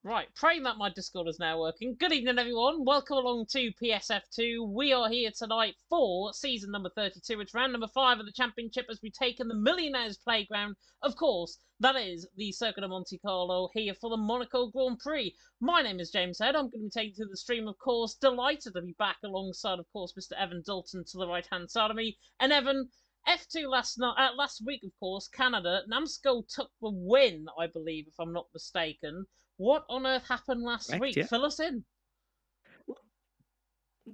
Right, praying that my Discord is now working. Good evening, everyone. Welcome along to PSF2. We are here tonight for season number 32. It's round number 5 of the championship as we take in the Millionaires Playground. Of course, that is the Circuit of Monte Carlo here for the Monaco Grand Prix. My name is James Head. I'm going to be taking you through the stream, of course. Delighted to be back alongside, of course, Mr. Evan Dalton to the right-hand side of me. And Evan, F2 last week, of course, Canada. Namsco took the win, I believe, if I'm not mistaken. What on earth happened last Correct, week? yeah. Fill us in.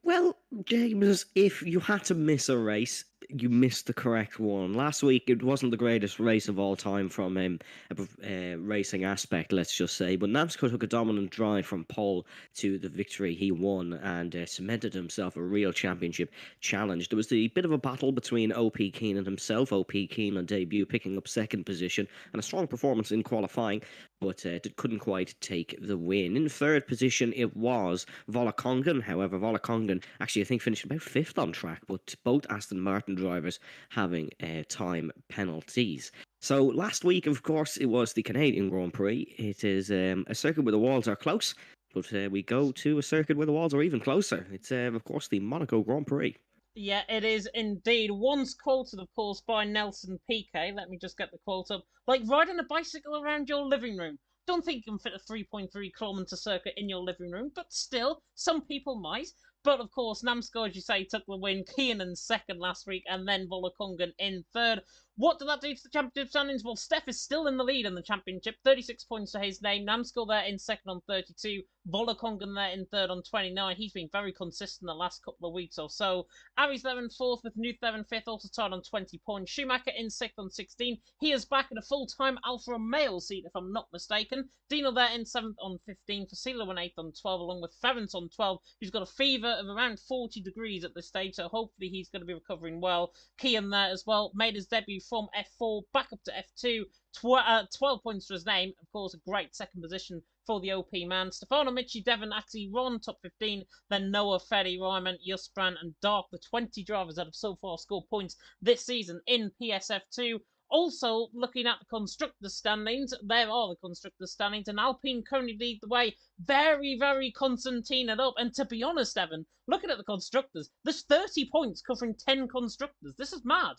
Well, James, if you had to miss a race, you missed the correct one. Last week, it wasn't the greatest race of all time from a racing aspect, let's just say. But Namsco took a dominant drive from pole to the victory. He won and cemented himself a real championship challenge. There was the bit of a battle between OP Keen and himself. OP Keen on debut picking up second position and a strong performance in qualifying, but couldn't quite take the win. In third position, it was Volakongan. However, Volakongan actually, I think, finished about fifth on track, but both Aston Martin drivers having time penalties. So last week, of course, it was the Canadian Grand Prix. It is a circuit where the walls are close, but we go to a circuit where the walls are even closer. It's, of course, the Monaco Grand Prix. Yeah, it is indeed. Once quoted, of course, by Nelson Piquet. Let me just get the quote up. Like riding a bicycle around your living room. Don't think you can fit a 3.3 kilometre circuit in your living room, but still, some people might. But of course, Namsco, as you say, took the win. Keenan second last week, and then Volakongan in third. What did that do to the championship standings? Well, Steph is still in the lead in the championship, 36 points to his name. Namsco there in second on 32. Volakongan there in third on 29. He's been very consistent the last couple of weeks or so. Ari's there in fourth with Nuth there in fifth, also tied on 20 points. Schumacher in sixth on 16. He is back in a full-time Alfa Romeo seat, if I'm not mistaken. Dino there in seventh on 15. Facilo in eighth on 12, along with Ferrance on 12, who's got a fever of around 40 degrees at this stage, so hopefully he's going to be recovering well. Kian there as well, made his debut from F4 back up to F2. 12 points to his name. Of course, a great second position for the OP man. Stefano Michi, Devon actually Ron, top 15. Then Noah, Ferry, Ryman, Jusbrand, and Dark, the 20 drivers that have so far scored points this season in PSF2. Also, looking at the constructors' standings, there are the constructors' standings, and Alpine currently lead the way. Very, very Constantine up. And to be honest, Evan, looking at the constructors, there's 30 points covering 10 constructors. This is mad.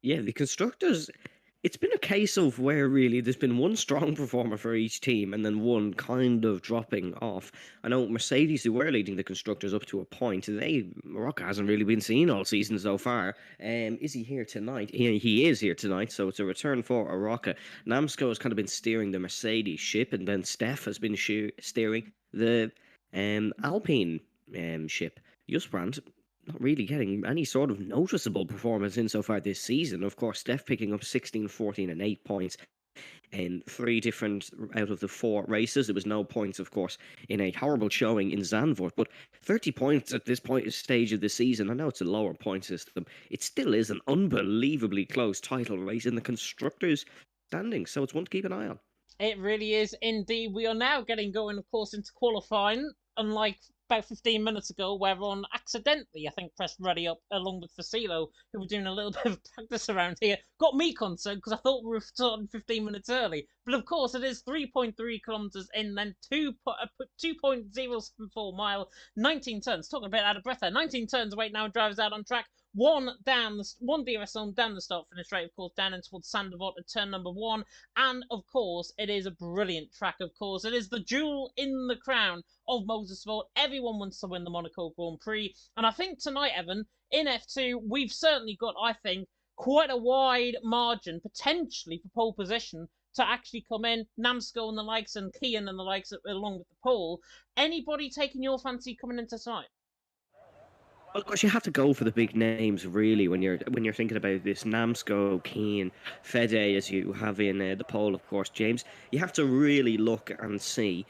Yeah, the constructors. It's been a case of where really there's been one strong performer for each team and then one kind of dropping off. I know Mercedes, who were leading the constructors up to a point, Rocca hasn't really been seen all season so far. Is he here tonight? He is here tonight, so it's a return for Rocca. Namsco has kind of been steering the Mercedes ship, and then Steph has been steering the Alpine ship. Jusbrand not really getting any sort of noticeable performance insofar this season. Of course, Steph picking up 16, 14, and 8 points in 3 different out of the 4 races. There was no points, of course, in a horrible showing in Zandvoort, but 30 points at this stage of the season. I know it's a lower point system. It still is an unbelievably close title race in the constructors' standings, so it's one to keep an eye on. It really is indeed. We are now getting going, of course, into qualifying, unlike about 15 minutes ago, where Ron accidentally, I think, pressed ready up along with Facilo, who were doing a little bit of practice around here. Got me concerned because I thought we were starting 15 minutes early. But of course, it is 3.3 kilometres in, then 2.074 mile, 19 turns. Talking a bit out of breath there. 19 turns away now, drivers out on track. One DRS zone down the start finish straight, of course, down in towards Sandoval at turn number 1. And of course, it is a brilliant track, of course. It is the jewel in the crown of motorsport. Everyone wants to win the Monaco Grand Prix. And I think tonight, Evan, in F2, we've certainly got, I think, quite a wide margin, potentially for pole position, to actually come in. Namsco and the likes, and Kian and the likes, along with the pole. Anybody taking your fancy coming into tonight? Well, of course, you have to go for the big names, really, when you're thinking about this. Namsco, Keane, Fede, as you have in the poll, of course, James. You have to really look and see.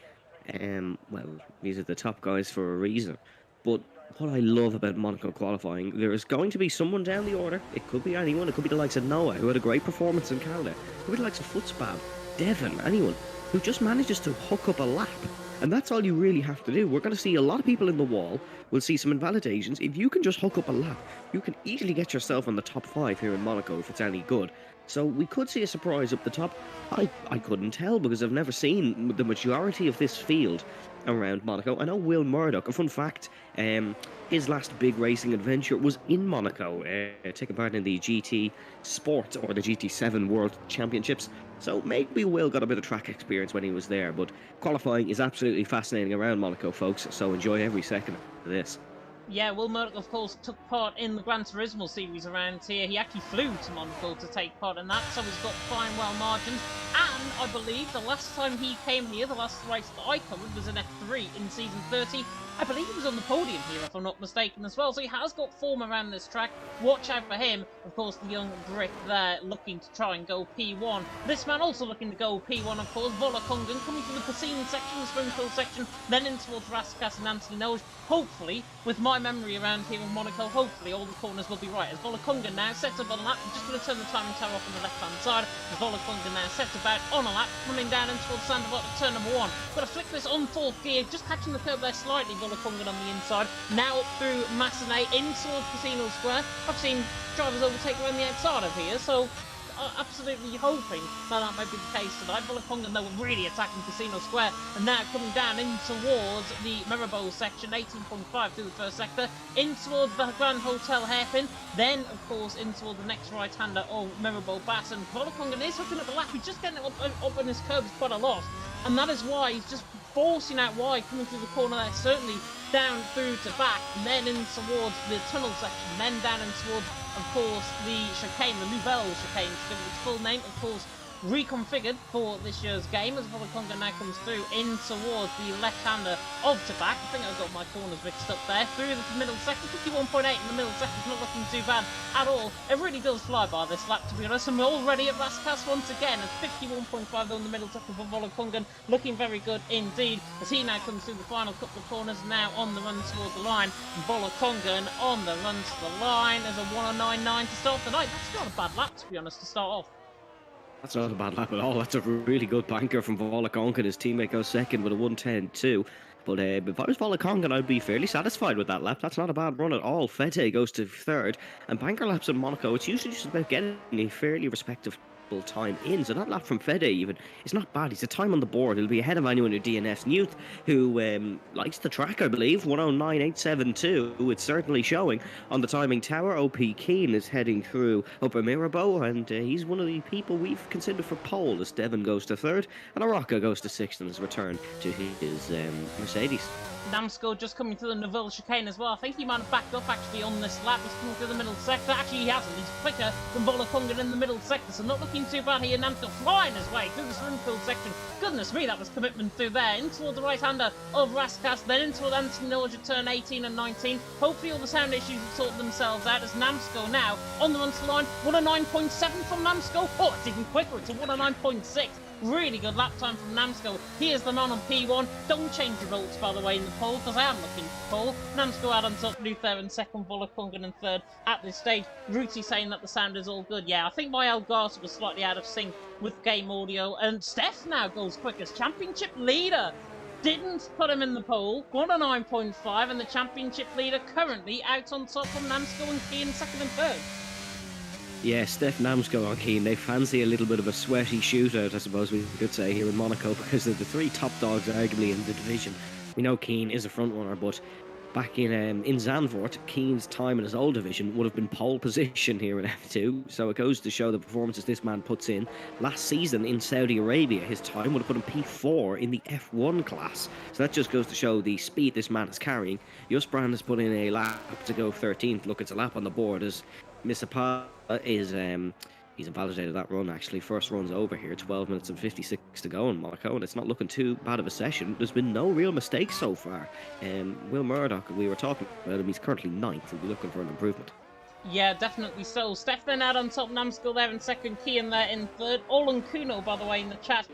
Well, these are the top guys for a reason. But what I love about Monaco qualifying, there is going to be someone down the order. It could be anyone. It could be the likes of Noah, who had a great performance in Canada. It could be the likes of Footspan, Devon, anyone who just manages to hook up a lap. And that's all you really have to do. We're going to see a lot of people in the wall. We'll see some invalidations. If you can just hook up a lap, you can easily get yourself on the top 5 here in Monaco if it's any good. So we could see a surprise up the top. I couldn't tell because I've never seen the majority of this field around Monaco. I know Will Murdoch, a fun fact, his last big racing adventure was in Monaco, taking part in the GT Sport or the GT7 World Championships. So maybe Will got a bit of track experience when he was there, but qualifying is absolutely fascinating around Monaco, folks, so enjoy every second of this. Yeah, Will Murdoch, of course, took part in the Gran Turismo series around here. He actually flew to Monaco to take part in that, so he's got fine, well margins. And I believe the last time he came here, the last race that I covered was in F3 in season 30. I believe he was on the podium here, if I'm not mistaken, as well. So he has got form around this track. Watch out for him. Of course, the young Brit there looking to try and go P1. This man also looking to go P1, of course. Volakongan coming through the Piscine section, the Springfield section, then in towards Raskas and Anthony Noj. Hopefully, with my memory around here in Monaco, hopefully all the corners will be right. As Volakongan now sets up on a lap, I'm just going to turn the timing tower off on the left-hand side. As Volakongan now sets about on a lap, running down in towards Sandoval at turn number 1. Got to flick this on 4th gear, just catching the curb there slightly. Volakongan on the inside. Now up through Massenet in towards Casino Square. I've seen drivers overtake around the outside of here, so absolutely hoping that might be the case tonight. Volakongan, though, really attacking Casino Square, and now coming down in towards the Mirabeau section, 18.5 through the first sector, in towards the Grand Hotel hairpin, then, of course, in towards the next right-hander of Mirabeau Bass, and Volakongan is hooking up the lap. He's just getting up on his curbs quite a lot, and that is why he's just forcing out wide, coming through the corner there, certainly down through to back, and then in towards the tunnel section, then down in towards, of course, the chicane, the Nouvelle chicane, to give it its full name, of course, reconfigured for this year's game as Volakongan now comes through in towards the left-hander of Tabac. I think I've got my corners mixed up there. Through the middle sector, 51.8 in the middle sector, not looking too bad at all. It really does fly by this lap, to be honest, and we're already at Raskas once again at 51.5 though in the middle sector for Volakongan, looking very good indeed as he now comes through the final couple of corners, now on the run towards the line. Volakongan on the run to the line as a 109.9 to start the night. That's not a bad lap, to be honest, to start off. That's not a bad lap at all. That's a really good banker from Volakongan. His teammate goes second with a 110.2. But if I was Volakongan, I'd be fairly satisfied with that lap. That's not a bad run at all. Fete goes to third. And banker laps in Monaco, it's usually just about getting a fairly respectable time in. So that lap from Fede even is not bad. He's a time on the board. He'll be ahead of anyone who DNFs. Newt, who likes the track, I believe, 109.872. It's certainly showing on the timing tower. OP Keane is heading through Upper Mirabeau, and he's one of the people we've considered for pole as Devon goes to third and Araka goes to sixth in his return to his Mercedes. Namsco just coming through the Nouvelle chicane as well. I think he might have backed up actually on this lap. He's coming through the middle sector. Actually, he hasn't. He's quicker than Volakongan in the middle sector, so not looking too bad here. Namsco flying his way through the Springfield section. Goodness me, that was commitment through there. In toward the right-hander of Raskas, then in toward Anthony Norge at turn 18 and 19. Hopefully all the sound issues have sorted themselves out as Namsco now on the run to the line. 109.7 from Namsco. Oh, it's even quicker. It's a 109.6. Really good lap time from Namsco. He is the man on P1. Don't change your votes, by the way, in the poll, because I am looking for poll. Namsco out on top, Luther in second, Volakongan in third at this stage. Ruti saying that the sound is all good. Yeah, I think my Elgato was slightly out of sync with game audio. And Steph now goes quickest. Championship leader. Didn't put him in the poll. 109.5, and the championship leader currently out on top from Namsco and Key in second and third. Yeah, Steph Namsco on Keane. They fancy a little bit of a sweaty shootout, I suppose we could say, here in Monaco, because they're the three top dogs, arguably, in the division. We know Keane is a front runner, but back in Zandvoort, Keane's time in his old division would have been pole position here in F2, so it goes to show the performances this man puts in. Last season in Saudi Arabia, his time would have put him P4 in the F1 class, so that just goes to show the speed this man is carrying. Just Brand has put in a lap to go 13th. Look, it's a lap on the board as Misapa is he's invalidated that run. Actually, first run's over here, 12 minutes and 56 to go in Monaco, and it's not looking too bad of a session. There's been no real mistakes so far. Will Murdoch, we were talking about him, he's currently 9th. We'll be looking for an improvement. Yeah, definitely so. Steph then out on top, Namsco there in second, Kian there in third. Olan Kuno, by the way, in the chat.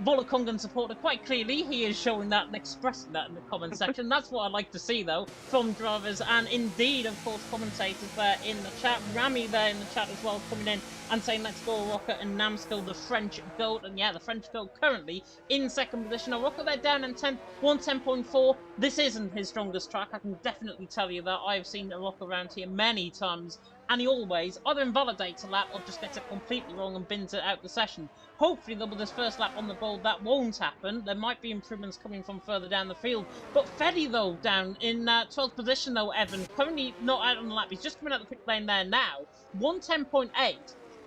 Volakongan supporter quite clearly. He is showing that and expressing that in the comment section. That's what I'd like to see, though, from drivers and indeed, of course, commentators there in the chat. Rami there in the chat as well, coming in and saying let's go Rocca and Namskill, the French GOAT. And yeah, the French GOAT currently in second position. Now Rocca, they're down in 10th, 110.4. This isn't his strongest track, I can definitely tell you that. I've seen a Rocca around here many times, and he always either invalidates a lap or just gets it completely wrong and bins it out the session. Hopefully, though, with this first lap on the board, that won't happen. There might be improvements coming from further down the field. But Fetty, though, down in 12th position, though, Evan, currently not out on the lap. He's just coming out the pit lane there now. 110.8.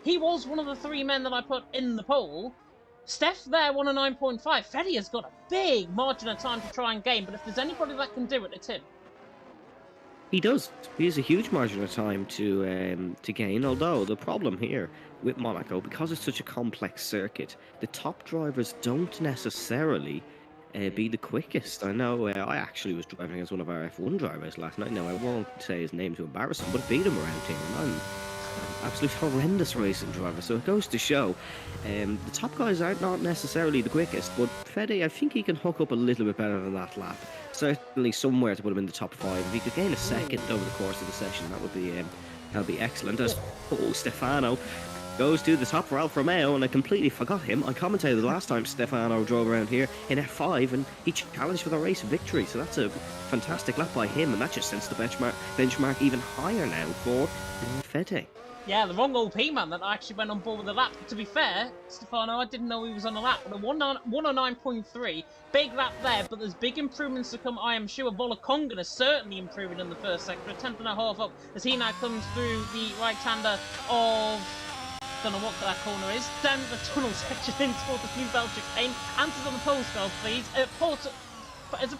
He was one of the 3 men that I put in the poll. Steph there, 109.5. Fetty has got a big margin of time to try and gain, but if there's anybody that can do it, it's him. He does. He has a huge margin of time to gain. Although the problem here with Monaco, because it's such a complex circuit, the top drivers don't necessarily be the quickest. I know I actually was driving as one of our F1 drivers last night. Now I won't say his name to embarrass him, but I beat him around here, and I'm absolute horrendous racing driver. So it goes to show the top guys are not necessarily the quickest, but Fede, I think he can hook up a little bit better than that lap. Certainly somewhere to put him in the top 5. If he could gain a second over the course of the session, that would be excellent. As Stefano goes to the top for Alfa Romeo, and I completely forgot him. I commentated the last time Stefano drove around here in F5, and he challenged for the race victory. So that's a fantastic lap by him, and that just sends the benchmark even higher now for Fede. Yeah, the wrong OP man that actually went on board with the lap. To be fair, Stefano, I didn't know he was on a lap, but a 109.3, big lap there, but there's big improvements to come, I am sure. Volakongan is certainly improving in the first sector, a 10th and a half up, as he now comes through the right-hander of... don't know what that corner is. Down the tunnel section in towards the New Belgic chicane. Answers on the postcard, please. Is it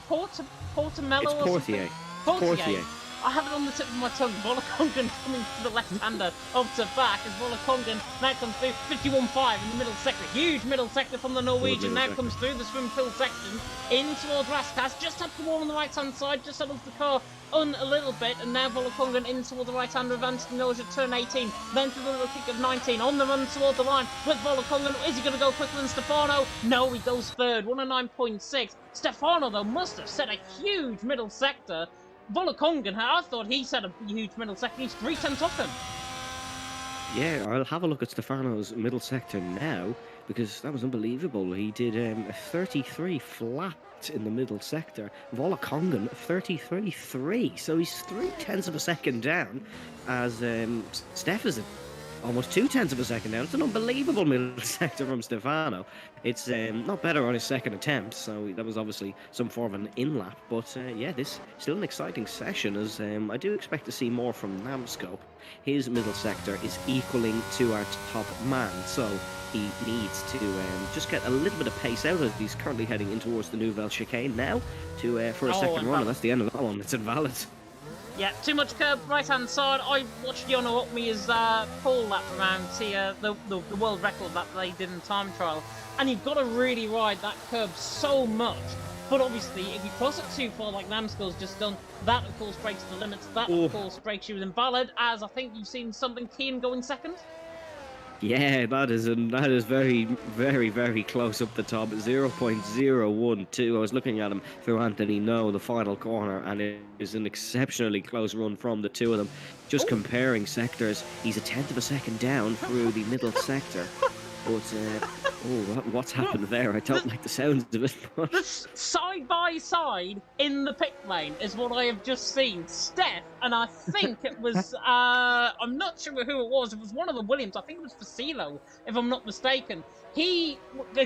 Portamello or Portier. Portier. I have it on the tip of my tongue. Volakongan coming to the left-hander up to back as Volakongan now comes through 51.5 in the middle sector. Huge middle sector from the Norwegian. Now comes through the swim-filled section in towards Raskas. Just up the wall on the right-hand side, just settles the car on a little bit, and now Volakongan in toward the right-hander of Anthony Noge at turn 18. Then to the little kick of 19. On the run toward the line with Volakongan. Is he going to go quicker than Stefano? No, he goes third. 109.6. Stefano, though, must have set a huge middle sector. Volakongan, I thought he set a huge middle sector. He's 3/10 off him. Yeah, I'll have a look at Stefano's middle sector now, because that was unbelievable. He did a 33 flat in the middle sector. Volakongan 33.3, so he's 0.3 of a second down, as Steph is almost 0.2 of a second down. It's an unbelievable middle sector from Stefano. It's not better on his second attempt, so that was obviously some form of an in-lap. But yeah, this still an exciting session, as I do expect to see more from Namscope. His middle sector is equaling to our top man, so he needs to just get a little bit of pace out as he's currently heading in towards the Nouvelle Chicane now for a second run, and that's the end of that one. It's invalid. Yeah, too much curb, right-hand side. I watched Yono Okmi's pole lap around here, the world record that they did in time trial. And you've got to really ride that curb so much. But obviously, if you cross it too far, like Namskill's just done, that, of course, breaks the limits. That, of course, breaks you with invalid, as I think you've seen something keen going second. Yeah, that is very, very, very close up the top. 0.012. I was looking at him through Anthony No, the final corner, and it is an exceptionally close run from the two of them. Just comparing sectors, he's 1/10 of a second down through the middle sector. But, what's happened there? I don't like the sounds of it. But... side by side in the pit lane is what I have just seen. Steph, and I think it was, I'm not sure who it was. It was one of the Williams. I think it was Facilo, if I'm not mistaken. They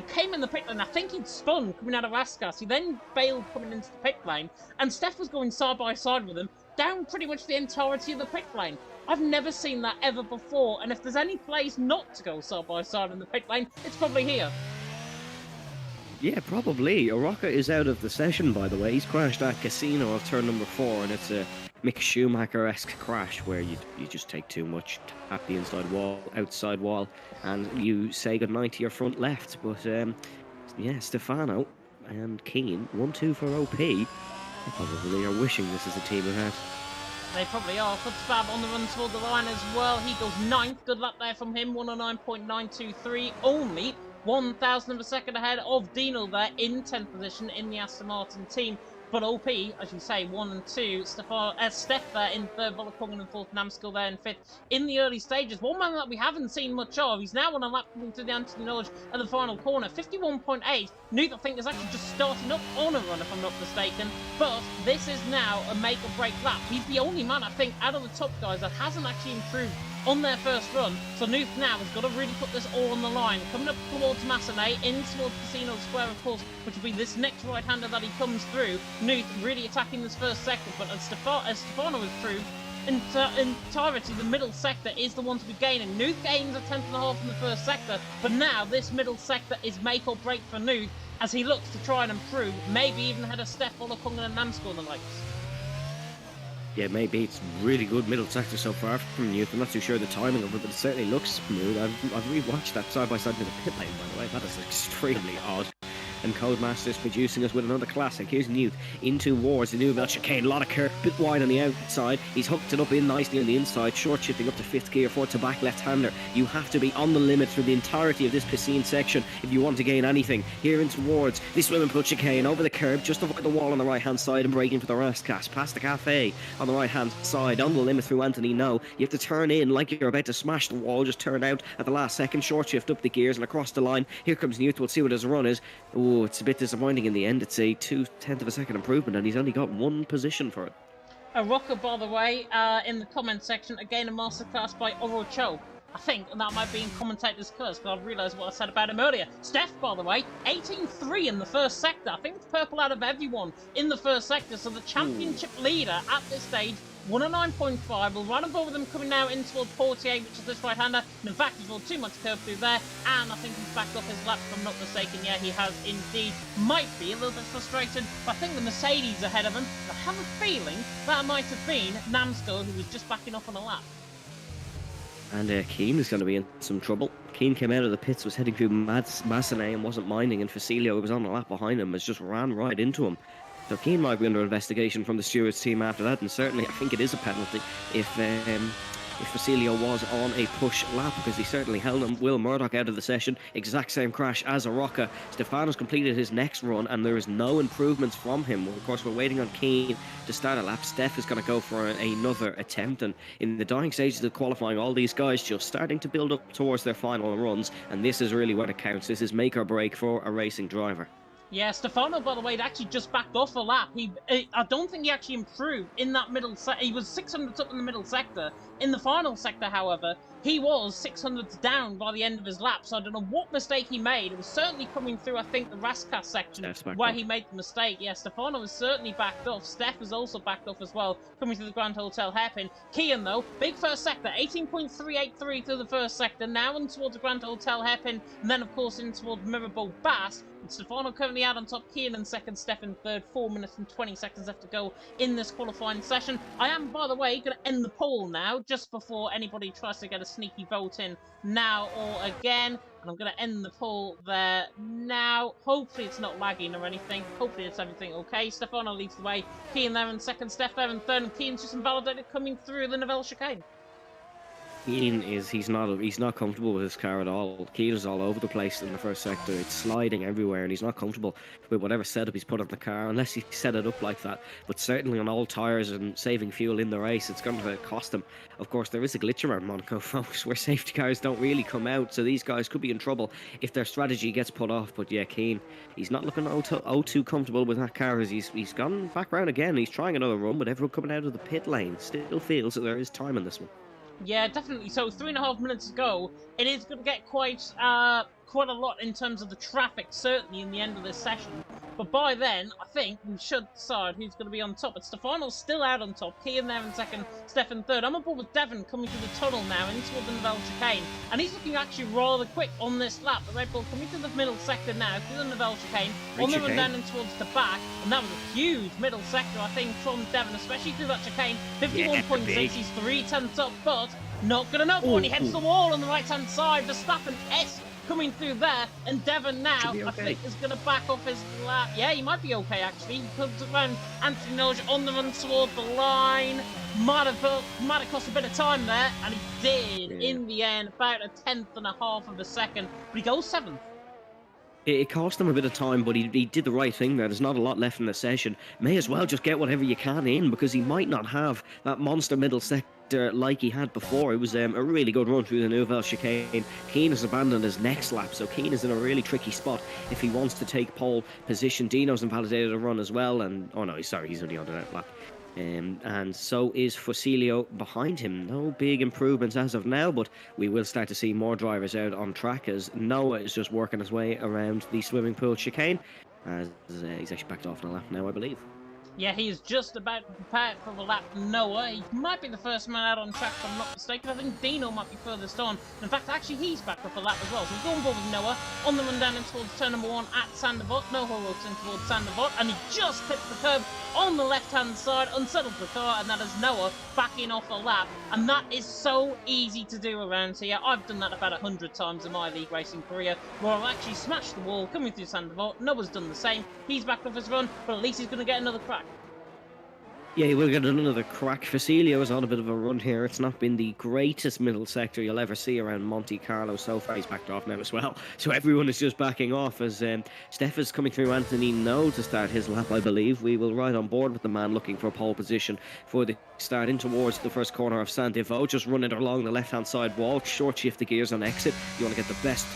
came in the pit lane. I think he'd spun coming out of Raskas. He then bailed coming into the pit lane, and Steph was going side by side with him down pretty much the entirety of the pit lane. I've never seen that ever before, and if there's any place not to go side by side in the pit lane, it's probably here. Yeah, probably. Rocca is out of the session, by the way. He's crashed at Casino of turn number 4, and it's a Mick Schumacher-esque crash where you just take too much, tap the outside wall, and you say goodnight to your front left. But yeah, Stefano and Keane, 1-2 for OP. They probably are wishing this is a team event. They probably are. Kutzbab on the run toward the line as well. He goes 9th. Good luck there from him. 109.923. Only 1,000 of a second ahead of Dino there in 10th position in the Aston Martin team. But OP, as you say, 1 and 2, Steph there in third, Volakongan in fourth, Namskill there in fifth. In the early stages, one man that we haven't seen much of, he's now on a lap coming through the Anthony Knowledge at the final corner, 51.8. Nuth, I think, is actually just starting up on a run, if I'm not mistaken. But this is now a make or break lap. He's the only man, I think, out of the top guys that hasn't actually improved on their first run. So Nuth now has got to really put this all on the line. Coming up towards Massenet, in towards Casino Square, of course, which will be this next right-hander that he comes through. Nuth really attacking this first sector, but as Stefano has proved, in entirety, the middle sector is the one to be gaining. Nuth gains a 10.5 in the first sector, but now this middle sector is make or break for Nuth as he looks to try and improve, maybe even ahead of Steph, Volakongan and Namskill and the likes. Yeah, maybe it's really good middle sector so far from Nuth. I'm not too sure the timing of it, but it certainly looks smooth. I've rewatched that side by side in the pit lane, by the way. That is extremely odd. And Codemaster's producing us with another classic. Here's Nuth in towards the Newville chicane. A lot of curve, bit wide on the outside. He's hooked it up in nicely on the inside. Short shifting up to fifth gear for to back left-hander. You have to be on the limit for the entirety of this piscine section if you want to gain anything. Here in towards this swimming pool chicane over the curb, just over the wall on the right-hand side and braking for the Rascas. Past the cafe on the right-hand side, on the limit through Anthony. No, you have to turn in like you're about to smash the wall. Just turn out at the last second. Short shift up the gears and across the line. Here comes Nuth. We'll see what his run is. Oh, it's a bit disappointing in the end. It's a 0.2 of a second improvement, and he's only got one position for it. A rocker, by the way, in the comment section, again a masterclass by Orocho. I think that might be in commentator's curse, because I've realised what I said about him earlier. Steph, by the way, 18-3 in the first sector. I think it's purple out of everyone in the first sector, so the championship leader at this stage, 109.5. We'll run above them coming now in towards Portier, which is this right-hander. And in fact, there's not too much curve through there, and I think he's backed off his lap, if I'm not mistaken. Yeah, he has indeed. Might be a little bit frustrated, but I think the Mercedes ahead of him. I have a feeling that might have been Namskill, who was just backing off on a lap. And Keane is going to be in some trouble. Keane came out of the pits, was heading through Massenet and wasn't minding, and Facilio, who was on the lap behind him, has just ran right into him. So Keane might be under investigation from the stewards team after that, and certainly I think it is a penalty if Facilio was on a push lap, because he certainly held him. Will Murdoch out of the session, exact same crash as Arocca. Stefano's completed his next run and there is no improvements from him. Well, of course, we're waiting on Keane to start a lap. Steph is going to go for another attempt, and in the dying stages of qualifying, all these guys just starting to build up towards their final runs, and this is really what it counts. This is make or break for a racing driver. Yeah, Stefano, by the way, had actually just backed off a lap. I don't think he actually improved in that middle sector. He was 600s up in the middle sector. In the final sector, however, he was 600s down by the end of his lap. So I don't know what mistake he made. It was certainly coming through, I think, the Rascas section where he made the mistake. Yeah, Stefano was certainly backed off. Steph was also backed off as well, coming through the Grand Hotel hairpin. Kian, though, big first sector, 18.383 through the first sector. Now in towards the Grand Hotel hairpin, and then, of course, in towards Mirabel Bass. Stefano currently out on top, Kian in second, Steph in third, 4 minutes and 20 seconds left to go in this qualifying session. I am, by the way, going to end the poll now, just before anybody tries to get a sneaky vote in now or again. And I'm going to end the poll there now. Hopefully it's not lagging or anything. Hopefully it's everything okay. Stefano leads the way, Kian there in second, Steph there in third, and Kian's just invalidated coming through the Novelle chicane. Keane is he's not comfortable with his car at all. Keane is all over the place in the first sector. It's sliding everywhere, and he's not comfortable with whatever setup he's put on the car, unless he set it up like that. But certainly on all tyres and saving fuel in the race, it's going to cost him. Of course, there is a glitch around Monaco, folks, where safety cars don't really come out, so these guys could be in trouble if their strategy gets put off. But yeah, Keane, he's not looking too comfortable with that car, as he's gone back round again. He's trying another run, but everyone coming out of the pit lane still feels that there is time in this one. Yeah, definitely. So 3.5 minutes to go. It is going to get quite a lot in terms of the traffic, certainly in the end of this session. But by then, I think we should decide who's going to be on top. But Stefano's still out on top. Kian there in second, Steph in third. I'm aboard with Devon coming through the tunnel now into the Novelle chicane. And he's looking actually rather quick on this lap. The Red Bull coming through the middle sector now through the Novelle chicane. On the run down and towards the back. And that was a huge middle sector, I think, from Devon, especially through that chicane. 51.6, he's 3/10 up, but not good enough when he hits the wall on the right-hand side. Verstappen S coming through there, and Devon now, I think, is going to back off his lap. Yeah, he might be okay, actually. He comes around Anthony Knowles on the run toward the line. Might have cost a bit of time there, and he did, in the end, about 1/10.5 of a second. But he goes 7th. It cost him a bit of time, but he did the right thing there. There's not a lot left in the session. May as well just get whatever you can in, because he might not have that monster middle sector like he had before. It was a really good run through the Nouvelle chicane. Keane has abandoned his next lap, so Keane is in a really tricky spot if he wants to take pole position. Dino's invalidated a run as well, and oh no, sorry, he's only on the next lap. And so is Fusilio behind him. No big improvements as of now, but we will start to see more drivers out on track as Noah is just working his way around the swimming pool chicane. As he's actually backed off in a lap now, I believe. Yeah, he is just about to prepare for the lap. Noah, he might be the first man out on track if I'm not mistaken. I think Dino might be furthest on. In fact, actually, he's back up the lap as well. So we're going forward with Noah on the run down in towards turn number 1 at Sandervoort. No hooks in towards Sandervoort, and he just clipped the curb on the left-hand side, unsettled the car, and that is Noah backing off a lap. And that is so easy to do around here. I've done that about 100 times in my league racing career, where I've actually smashed the wall coming through Sandervoort. Noah's done the same. He's backed off his run, but at least he's going to get another crack. Yeah, he will get another crack. Fusilio is on a bit of a run here. It's not been the greatest middle sector you'll ever see around Monte Carlo so far. He's backed off now as well. So everyone is just backing off as Steph is coming through Anthony No to start his lap, I believe. We will ride on board with the man looking for pole position for the start in towards the first corner of Saint-Devoux. Just running along the left-hand side wall. Short shift the gears on exit. You want to get the best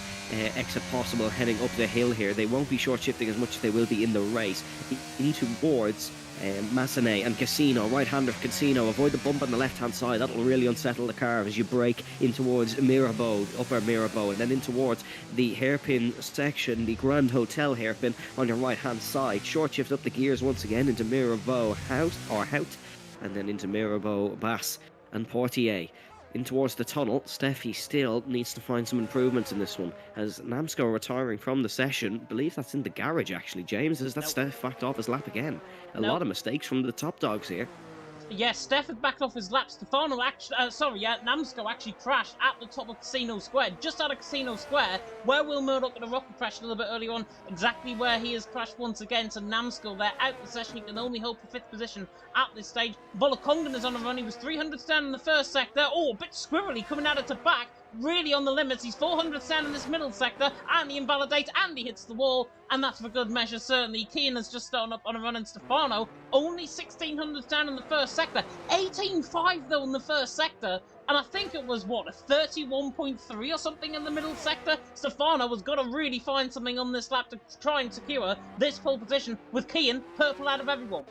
exit possible heading up the hill here. They won't be short shifting as much as they will be in the race. In towards Massenet and Casino, right-hander Casino. Avoid the bump on the left-hand side. That'll really unsettle the car as you brake in towards Mirabeau, upper Mirabeau, and then in towards the hairpin section, the Grand Hotel hairpin on your right-hand side. Short shift up the gears once again into Mirabeau Hout, and then into Mirabeau Basse and Portier. In towards the tunnel, Steffi still needs to find some improvements in this one. As Namsco retiring from the session, I believe that's in the garage actually. James, is that Steph backed off his lap again? A lot of mistakes from the top dogs here. Yes, Steph had backed off his lap. Stefano actually, Namsco actually crashed at the top of Casino Square, just out of Casino Square, where Will Murdoch and a rocket crashed a little bit earlier on, exactly where he has crashed once again. So Namsco there out the session. He can only hope for 5th position at this stage. Volokongan is on a run. He was 300 down in the first sector. Oh, a bit squirrely coming out of the back. Really on the limits. He's 400 down in this middle sector, and he invalidates, and he hits the wall, and that's for good measure, certainly. Keane has just started up on a run in Stefano, only 1600 down in the first sector, 18.5 though in the first sector, and I think it was, what, a 31.3 or something in the middle sector? Stefano has got to really find something on this lap to try and secure this pole position, with Keane purple out of everyone.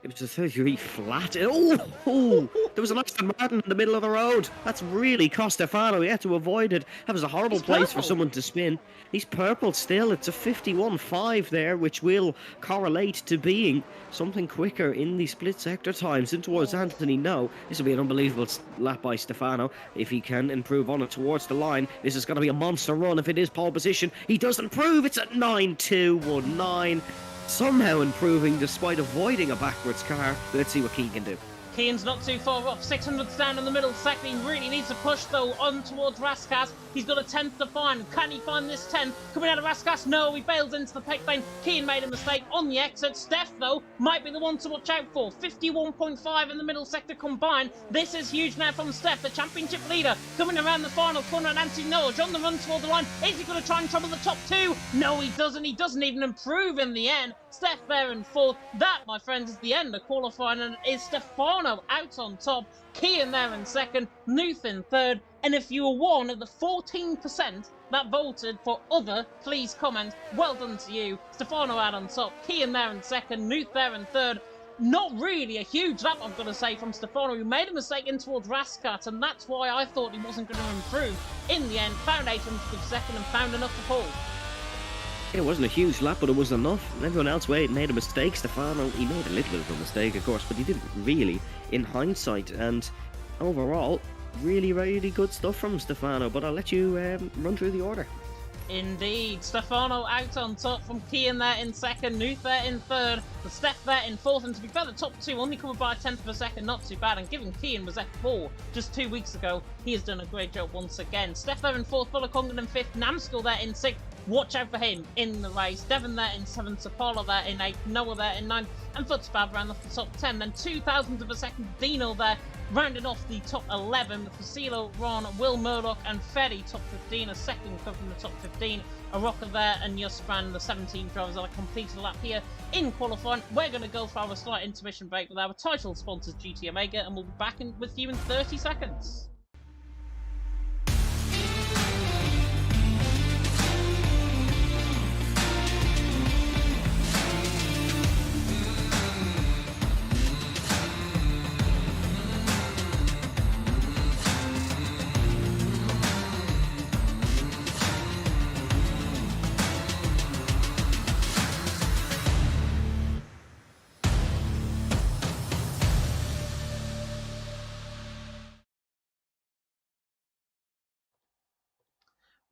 It was a 33 flat. Oh, there was an Aston Martin in the middle of the road. That's really cost Stefano. He had to avoid it. That was a horrible place for someone to spin. He's purple still. It's a 51.5 there, which will correlate to being something quicker in the split sector times. In towards Anthony, no. This will be an unbelievable lap by Stefano. If he can improve on it towards the line, this is going to be a monster run if it is pole position. He does improve. It's at 9.219. Somehow improving despite avoiding a backwards car. Let's see what Keane can do. Keane's not too far off, 600 down in the middle sector. He really needs to push though on towards Raskas. He's got a 10th to find. Can he find this 10th? Coming out of Raskas? No, he bails into the pit lane. Keane made a mistake on the exit. Steph though might be the one to watch out for. 51.5 in the middle sector combined. This is huge now from Steph, the championship leader. Coming around the final corner, and Anthony Norge on the run toward the line. Is he going to try and trouble the top two? No, he doesn't. He doesn't even improve in the end. Steph there in 4th. That, my friends, is the end of qualifying, and it is Stefano out on top, Keane there in 2nd, Nuth in 3rd, and if you were one of the 14% that voted for other, please comment. Well done to you. Stefano out on top, Keane there in 2nd, Nuth there in 3rd. Not really a huge lap, I've got to say, from Stefano, who made a mistake in towards Rascat, and that's why I thought he wasn't going to improve. In the end, found 8th of 2nd and found enough to pull. It wasn't a huge lap, but it was enough. Everyone else made a mistake. Stefano, he made a little bit of a mistake, of course, but he didn't really in hindsight. And overall, really, really good stuff from Stefano. But I'll let you run through the order. Indeed, Stefano out on top from Keane there in 2nd, Nuth there in 3rd, the Steph there in 4th, and to be fair, the top two only covered by a 10th of a second, not too bad, and given Keane was F4 just 2 weeks ago, he has done a great job once again. Steph there in 4th, Volokongan in 5th, Namskull there in 6th, watch out for him in the race, Devon there in 7th, Sapala there in 8th, Noah there in 9th, and Futzbab round off the top 10, then 2,000th of a second, Dino there Rounding off the top 11 with Facilo, Ron, Will Murdoch and Ferry top 15, a second covering the top 15. Arocca there and Justran, the 17 drivers that have completed a lap here in qualifying. We're going to go for our slight intermission break with our title sponsors GT Omega, and we'll be back with you in 30 seconds.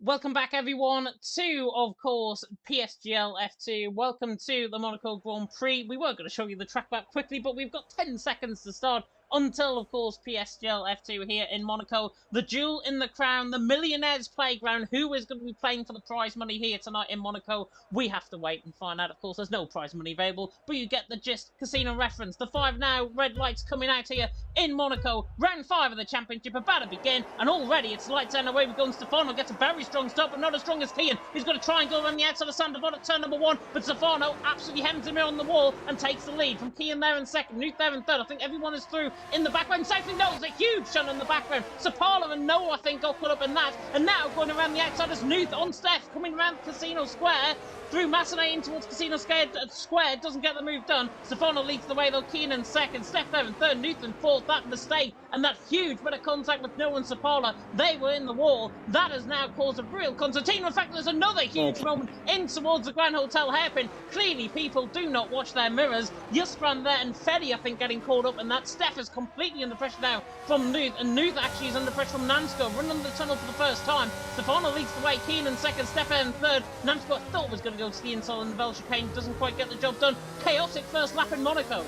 Welcome back, everyone, to, of course, PSGL F2. Welcome to the Monaco Grand Prix. We were going to show you the track map quickly, but we've got 10 seconds to start until, of course, PSGL F2 here in Monaco. The jewel in the crown, the millionaire's playground. Who is going to be playing for the prize money here tonight in Monaco? We have to wait and find out. Of course, there's no prize money available, but you get the gist. Casino reference. The 5 now, red lights coming out here in Monaco. Round 5 of the championship about to begin, and already it's lights out and away we go. And Stefano gets a very strong start, but not as strong as Kian. He's going to try and go around the outside of Sandoval at turn number 1, but Stefano absolutely hems him on the wall and takes the lead from Kian there in second, Nuth there in third. I think everyone is through in the background. Safely knows a huge shot in the background. Sapala and Noah, I think, got caught up in that, and now going around the outside is Nuth on Steph, coming around Casino Square. Through Massenet in towards Casino Square, doesn't get the move done. Stefano leads the way though, Keenan in second, Steph there in third, Newton fourth. That mistake and that huge bit of contact with Noah and Sapala, they were in the wall. That has now caused a real concertina. In fact, there's another huge moment in towards the Grand Hotel hairpin. Clearly, people do not watch their mirrors. Justran there and Feddy, I think, getting caught up in that. Steph is completely under pressure now from Nuth, and Nuth actually is under pressure from Nansko, running under the tunnel for the first time. Stefano leads the way, Keenan second, Steph in third. Nansko, I thought was going to go to the inside, and the Bell chicane doesn't quite get the job done. Chaotic first lap in Monaco.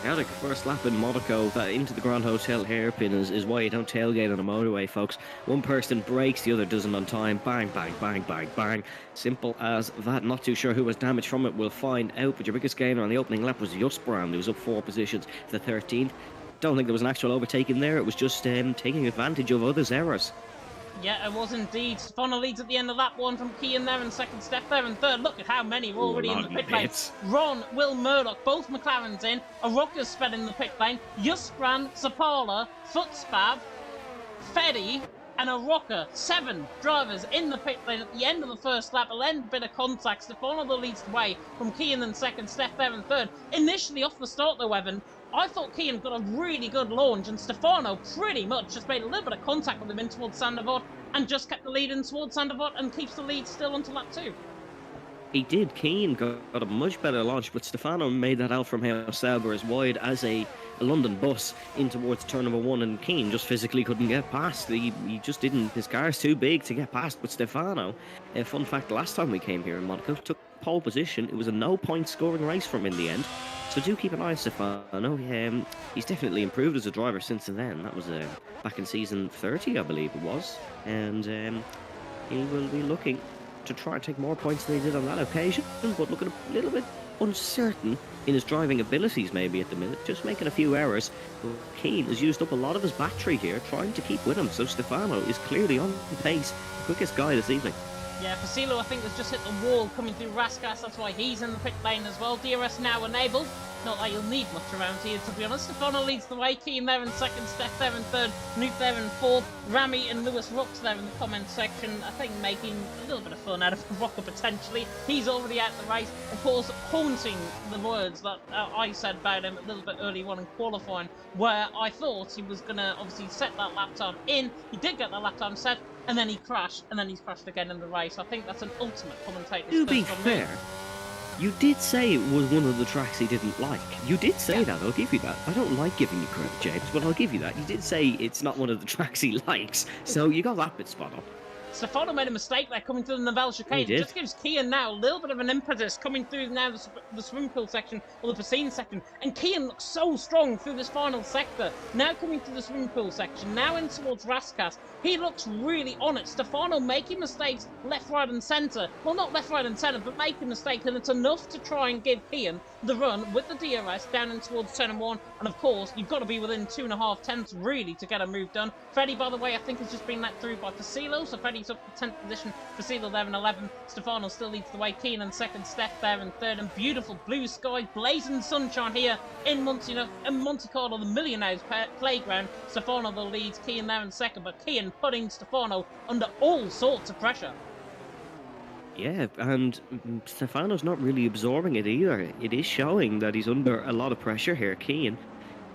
Chaotic first lap in Monaco. That into the Grand Hotel hairpin is why you don't tailgate on a motorway, folks. One person brakes, the other doesn't on time. Bang, bang, bang, bang, bang. Simple as that. Not too sure who was damaged from it. We'll find out. But your biggest gainer on the opening lap was Justran, who was up 4 positions to the 13th. Don't think there was an actual overtaking there. It was just taking advantage of others' errors. Yeah, it was indeed. Stefano leads at the end of lap 1 from Kian there in second, Steph there in third. Look at how many were already in the pit lane. Ron, Will Murdoch, both McLarens in. Arocca's sped in the pit lane. Justran, Sapala, Footspab, Feddy, and Arocca. 7 drivers in the pit lane at the end of the first lap. A bit of contact. Stefano leads the way from Kian in second, Steph there in third. Initially off the start though, Evan, I thought Kian got a really good launch, and Stefano pretty much just made a little bit of contact with him in towards Sandoval and just kept the lead in towards Sandoval and keeps the lead still until lap 2. He did. Keane got a much better launch, but Stefano made that Alfa Romeo Sauber as wide as a London bus in towards turn number 1, and Keane just physically couldn't get past. He just didn't. His car's too big to get past. But Stefano, a fun fact, last time we came here in Monaco, took pole position. It was a no-point scoring race from in the end. So do keep an eye on Stefano. He's definitely improved as a driver since then. That was back in season 30, I believe it was. And he will be looking to try and take more points than he did on that occasion, but looking a little bit uncertain in his driving abilities maybe at the minute, just making a few errors. Keane has used up a lot of his battery here, trying to keep with him, so Stefano is clearly on pace, the quickest guy this evening. Yeah, Facilo, I think, has just hit the wall coming through Raskas. That's why he's in the pit lane as well. DRS now enabled. Not that you'll need much around here, to be honest. Stefano leads the way. Keane there in second, Steph there in third, Nuke there in fourth, Rami and Lewis Rocks there in the comments section. I think making a little bit of fun out of Rocker potentially. He's already out the race. Of course, haunting the words that I said about him a little bit early on in qualifying, where I thought he was going to obviously set that lap time in. He did get that lap time set, and then he crashed, and then he's crashed again in the race. I think that's an ultimate commentator's To be fair, you did say it was one of the tracks he didn't like. You did say that, I'll give you that. I don't like giving you credit, James, but I'll give you that. You did say it's not one of the tracks he likes, so you got that bit spot on. Stefano made a mistake there coming through the Nivelle He chicane. It did. just gives Kian now a little bit of an impetus coming through now the swimming pool section or the piscine section. And Kian looks so strong through this final sector. Now coming through the swimming pool section, now in towards Raskas. He looks really on it. Stefano making mistakes left, right and centre. Well, not left, right and centre, but making mistakes. And it's enough to try and give Kian the run with the DRS down in towards turn 1. And of course, you've got to be within 2.5 tenths really to get a move done. Freddie, by the way, I think has just been let through by Facilo. So Freddie's up to 10th position. Facilo there in 11th. Stefano still leads the way. Keane in 2nd. Steph there in 3rd. And beautiful blue sky, blazing sunshine here in Monte Carlo, the Millionaires playground. Stefano the leads. Keane there in 2nd. But Keane putting Stefano under all sorts of pressure. Yeah, and Stefano's not really absorbing it either. It is showing that he's under a lot of pressure here. Keane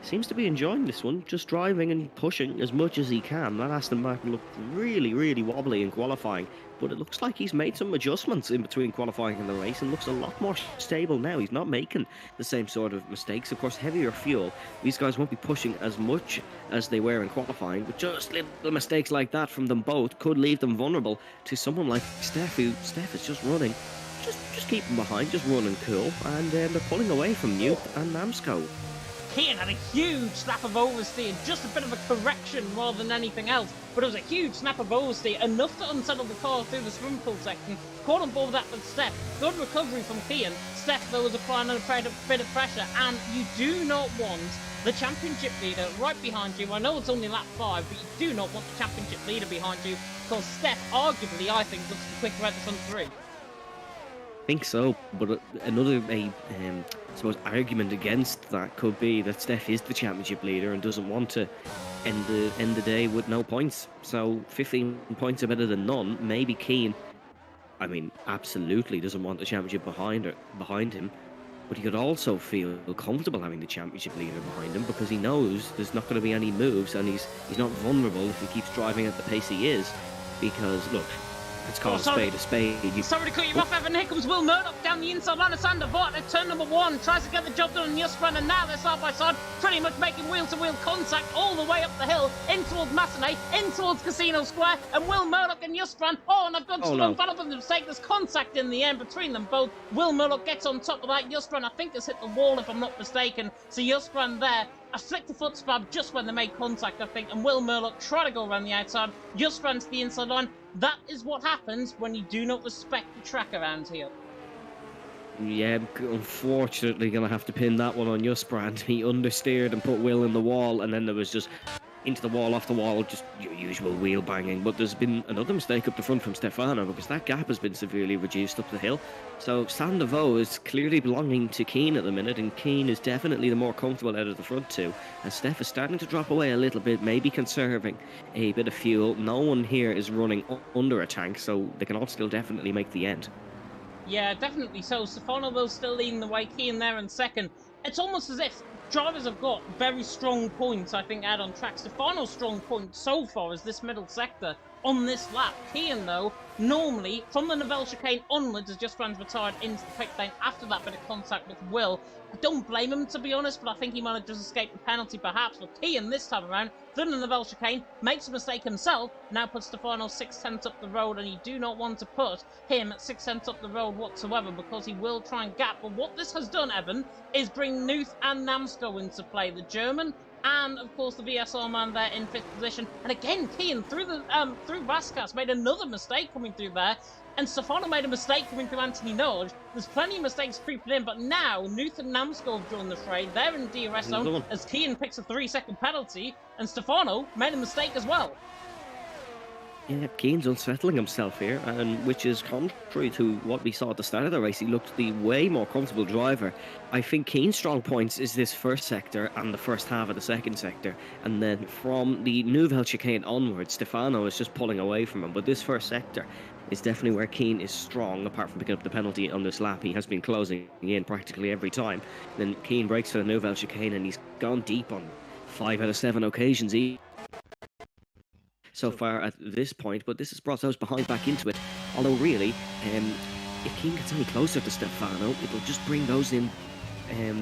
seems to be enjoying this one, just driving and pushing as much as he can. That Aston Martin looked really, really wobbly in qualifying, but it looks like he's made some adjustments in between qualifying and the race and looks a lot more stable now. He's not making the same sort of mistakes. Of course, heavier fuel. These guys won't be pushing as much as they were in qualifying, but just little mistakes like that from them both could leave them vulnerable to someone like Steph, who Steph is just running. Just keeping behind, just running cool, and they're pulling away from Newt and Namsco. Keane had a huge snap of oversteer, just a bit of a correction rather than anything else, but it was a huge snap of oversteer, enough to unsettle the car through the swimming pool section. Caught on board with that with Steph. Good recovery from Keane. Steph, though, was applying a bit of pressure, and you do not want the championship leader right behind you. I know it's only lap 5, but you do not want the championship leader behind you, because Steph, arguably, I think, looks the quicker at the front 3. I think so, but another I suppose argument against that could be that Steph is the championship leader and doesn't want to end the day with no points. So 15 points are better than none. Maybe Keane, I mean, absolutely doesn't want the championship behind him, but he could also feel comfortable having the championship leader behind him because he knows there's not going to be any moves and he's not vulnerable if he keeps driving at the pace he is. Because look, let's call a spade a spade. Sorry to cut you off, Evan. Here comes Will Murdoch down the inside line of Sander Vort at turn number 1. Tries to get the job done on Yusran, and now they're side by side, pretty much making wheel-to-wheel contact all the way up the hill, in towards Massenet, in towards Casino Square, and Will Murdoch and Yusran. Oh, and I've got Stallone fell up with the mistake. There's contact in the end between them both. Will Murdoch gets on top of that. Yusran, I think, has hit the wall, if I'm not mistaken. So Yusran there. I flicked the foot spab just when they made contact, I think, and Will Murdoch tried to go around the outside, just ran to the inside line. That is what happens when you do not respect the track around here. Yeah, unfortunately going to have to pin that one on Yusbrand. He understeered and put Will in the wall, and then there was just into the wall, off the wall, just your usual wheel banging. But there's been another mistake up the front from Stefano because that gap has been severely reduced up the hill. So Sander Vaux is clearly belonging to Keane at the minute, and Keane is definitely the more comfortable out of the front two. And Steph is starting to drop away a little bit, maybe conserving a bit of fuel. No one here is running under a tank, so they can all still definitely make the end. Yeah, definitely so. Stefano, though, still leading the way. Keane there in 2nd. It's almost as if drivers have got very strong points, I think, out on track. Stefano's strong point so far is this middle sector on this lap. Keane, though, normally, from the Nivelle chicane onwards, has just retired into the pit lane after that bit of contact with Will. I don't blame him, to be honest, but I think he might have just escaped the penalty, perhaps. But Keane, this time around, through the Nivelle chicane, makes a mistake himself, now puts Stefano 6/10 up the road, and you do not want to put him at 6/10 up the road whatsoever, because he will try and gap. But what this has done, Evan, is bring Nuth and Namsko into play. The German and, of course, the VSR man there in 5th position. And again, Keane, through Vasquez, made another mistake coming through there. And Stefano made a mistake coming through Anthony Norge. There's plenty of mistakes creeping in, but now Nuth and Namsko have joined the fray. They're in DRS zone as Keane picks a 3-second penalty, and Stefano made a mistake as well. Yeah, Keane's unsettling himself here, and which is contrary to what we saw at the start of the race. He looked the way more comfortable driver. I think Keane's strong points is this first sector and the first half of the second sector, and then from the Nouvelle chicane onwards, Stefano is just pulling away from him. But this first sector is definitely where Keane is strong, apart from picking up the penalty on this lap. He has been closing in practically every time. Then Keane breaks for the Nouvelle chicane, and he's gone deep on 5 out of 7 occasions so far at this point, but this has brought those behind back into it. Although really, if Keane gets any closer to Stefano, it'll just bring those in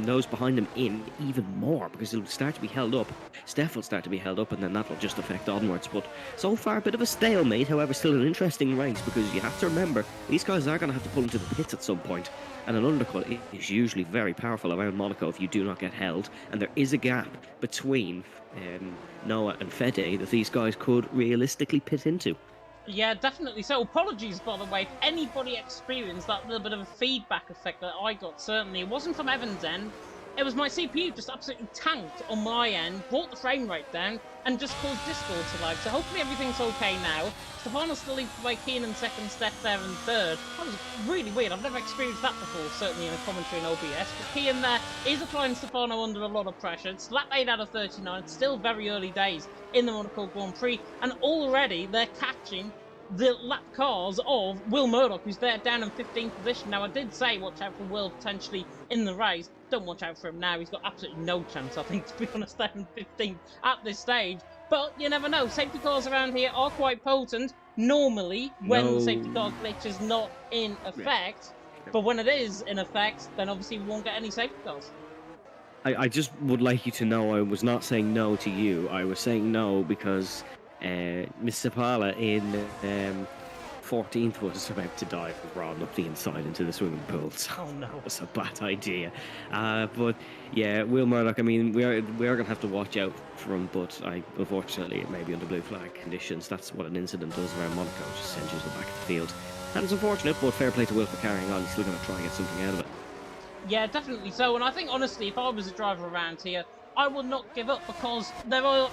those behind him in even more because it'll start to be held up. Steph will start to be held up, and then that will just affect onwards. But so far, a bit of a stalemate. However, still an interesting race because you have to remember these guys are going to have to pull into the pits at some point, and an undercut is usually very powerful around Monaco if you do not get held. And there is a gap between Noah and Fede that these guys could realistically pit into. Yeah, definitely. So apologies, by the way, if anybody experienced that little bit of a feedback effect that I got, certainly. It wasn't from Evan's end. It was my CPU just absolutely tanked on my end, brought the frame rate down, and just caused Discord to lag. So hopefully everything's okay now. Stefano still leads the way, Keenan second, Steph there in third. That was really weird. I've never experienced that before, certainly in a commentary in OBS. But Keenan there is applying Stefano under a lot of pressure. It's lap 8 out of 39. It's still very early days in the Monaco Grand Prix. And already they're catching the lap cars of Will Murdoch, who's there down in 15th position. Now, I did say watch out for Will potentially in the race. Don't watch out for him now. He's got absolutely no chance, I think, to be honest, there in 15th at this stage. But you never know. Safety cars around here are quite potent normally when the safety car glitch is not in effect. But when it is in effect, then obviously we won't get any safety cars. I just would like you to know I was not saying no to you. I was saying no because Miss Sapala in 14th was about to dive and run up the inside into the swimming pool. So oh no, that was a bad idea. But yeah, Will Murdoch, I mean, we are going to have to watch out for him, but unfortunately it may be under blue flag conditions. That's what an incident does around Monaco, it just sends you to the back of the field. That is unfortunate, but fair play to Will for carrying on. He's still going to try and get something out of it. Yeah, definitely so. And I think, honestly, if I was a driver around here, I would not give up because there are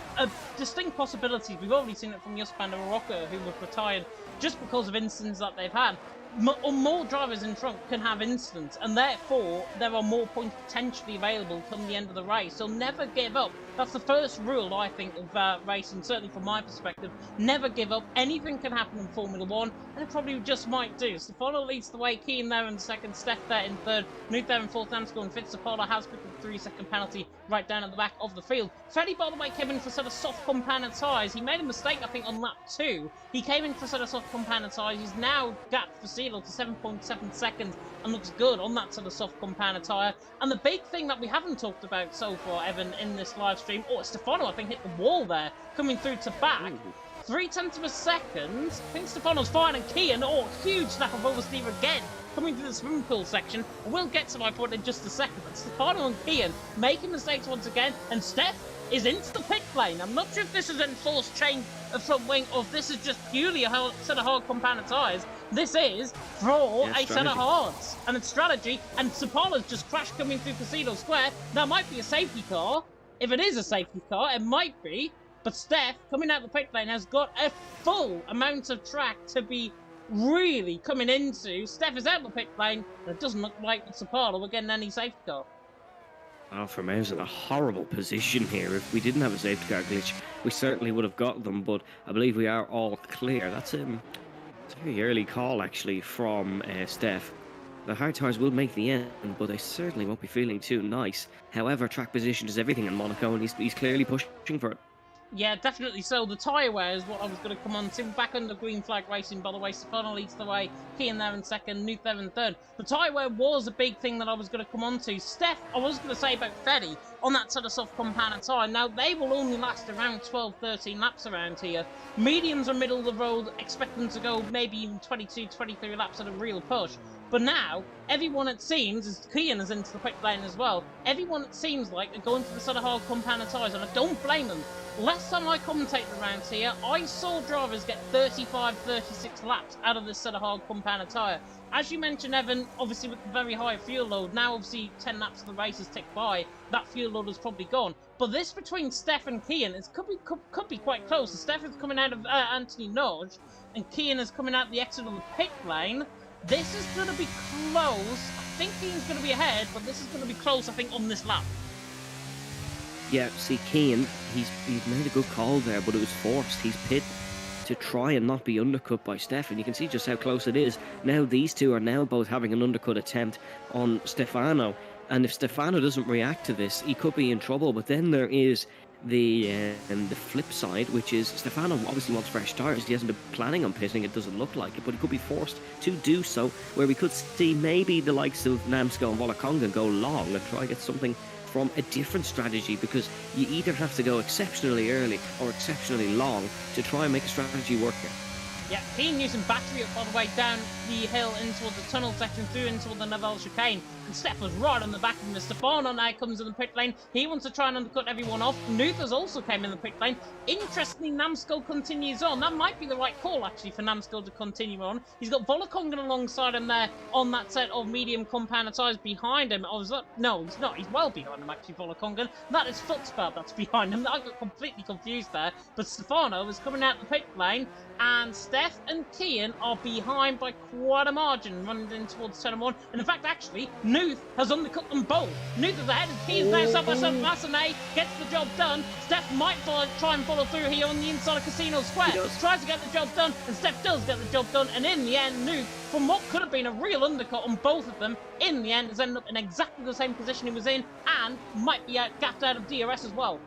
distinct possibilities. We've already seen it from Yuspan and Rocca, who were retired just because of incidents that they've had. More drivers in front can have incidents, and therefore there are more points potentially available come the end of the race. So never give up. That's the first rule, I think, of racing, certainly from my perspective. Never give up. Anything can happen in Formula 1, and it probably just might do. Stefano leads the way, Keane there in second, Steph there in third, Nuke there in fourth, Namsco in fifth. Stefano has picked a 3-second penalty right down at the back of the field. Freddy, by the way, came in for sort of soft compounded tyres. He made a mistake, I think, on lap 2. He came in for sort of soft compounded tyres. He's now gapped for Cedal to 7.7 seconds and looks good on that sort of soft compounded tyre. And the big thing that we haven't talked about so far, Evan, in this live stream, Stefano, I think, hit the wall there, coming through to back. 0.3 of a second. I think Stefano's fine, and Kian, huge snap of oversteer again, coming through the swimming pool section. We'll get to my point in just a second, but Stefano and Kian making mistakes once again, and Steph is into the pit lane. I'm not sure if this is an enforced change of front wing, or if this is just purely a set of hard compounded tyres. This is for a set of hards, and it's strategy, and Sapala's just crashed coming through Casino Square. That might be a safety car. If it is a safety car, it might be. But Steph, coming out the pit lane, has got a full amount of track to be really coming into. Steph is out the pit lane, and it doesn't look like Sapala will get any safety car. Oh, Vermeer's in a horrible position here. If we didn't have a safety car glitch, we certainly would have got them, but I believe we are all clear. That's it's a very early call, actually, from Steph. The hard tyres will make the end, but they certainly won't be feeling too nice. However, track position is everything in Monaco, and he's clearly pushing for it. Yeah, definitely so. The tyre wear is what I was going to come on to. Back under green flag racing, by the way. Stefano leads the way. Kian there in second. Nuke there in third. The tyre wear was a big thing that I was going to come on to. Steph, I was going to say about Freddy on that sort of soft compounded tyre. Now, they will only last around 12, 13 laps around here. Mediums are middle of the road. Expect them to go maybe even 22, 23 laps at a real push. But now, everyone it seems, as Kian is into the quick lane as well, everyone it seems like are going for the sort of hard compounded tyres, and I don't blame them. Last time I commentated around here, I saw drivers get 35, 36 laps out of this set of hard compounded tyre. As you mentioned, Evan, obviously with the very high fuel load, now obviously 10 laps of the race has ticked by, that fuel load is probably gone. But this between Steph and Kian could be quite close. Steph is coming out of Anthony Norge, and Kian is coming out the exit of the pit lane. This is going to be close. I think Keane's going to be ahead, but this is going to be close, I think, on this lap. Yeah, see, Keane, he's made a good call there, but it was forced. He's pit to try and not be undercut by Steph, and you can see just how close it is. Now these two are now both having an undercut attempt on Stefano, and if Stefano doesn't react to this, he could be in trouble. But then there is the flip side, which is Stefano obviously wants fresh tires. He hasn't been planning on pitting, it doesn't look like it, but he could be forced to do so, where we could see maybe the likes of Namsko and Volakonga go long and try to get something from a different strategy, because you either have to go exceptionally early or exceptionally long to try and make a strategy work here. Yeah, Keane using battery up all the way down the hill in towards the tunnel section through into the Nivelle chicane. And Steph was right on the back of him. Stefano now comes in the pit lane. He wants to try and undercut everyone off. Nuthas also came in the pit lane. Interestingly, Namsko continues on. That might be the right call, actually, for Namsko to continue on. He's got Volakongan alongside him there on that set of medium compound tires behind him. No, he's not. He's well behind him, actually, Volakongan. That is Footspad that's behind him. I got completely confused there. But Stefano is coming out the pit lane, and Steph and Kian are behind by quite a margin, running in towards turn 1. And in fact, actually, Nuth has undercut them both. Nuth is ahead, and Kian's now side by side with Massenet, gets the job done. Steph might try and follow through here on the inside of Casino Square. Tries to get the job done, and Steph does get the job done. And in the end, Nuth, from what could have been a real undercut on both of them, in the end has ended up in exactly the same position he was in, and might be gapped out of DRS as well.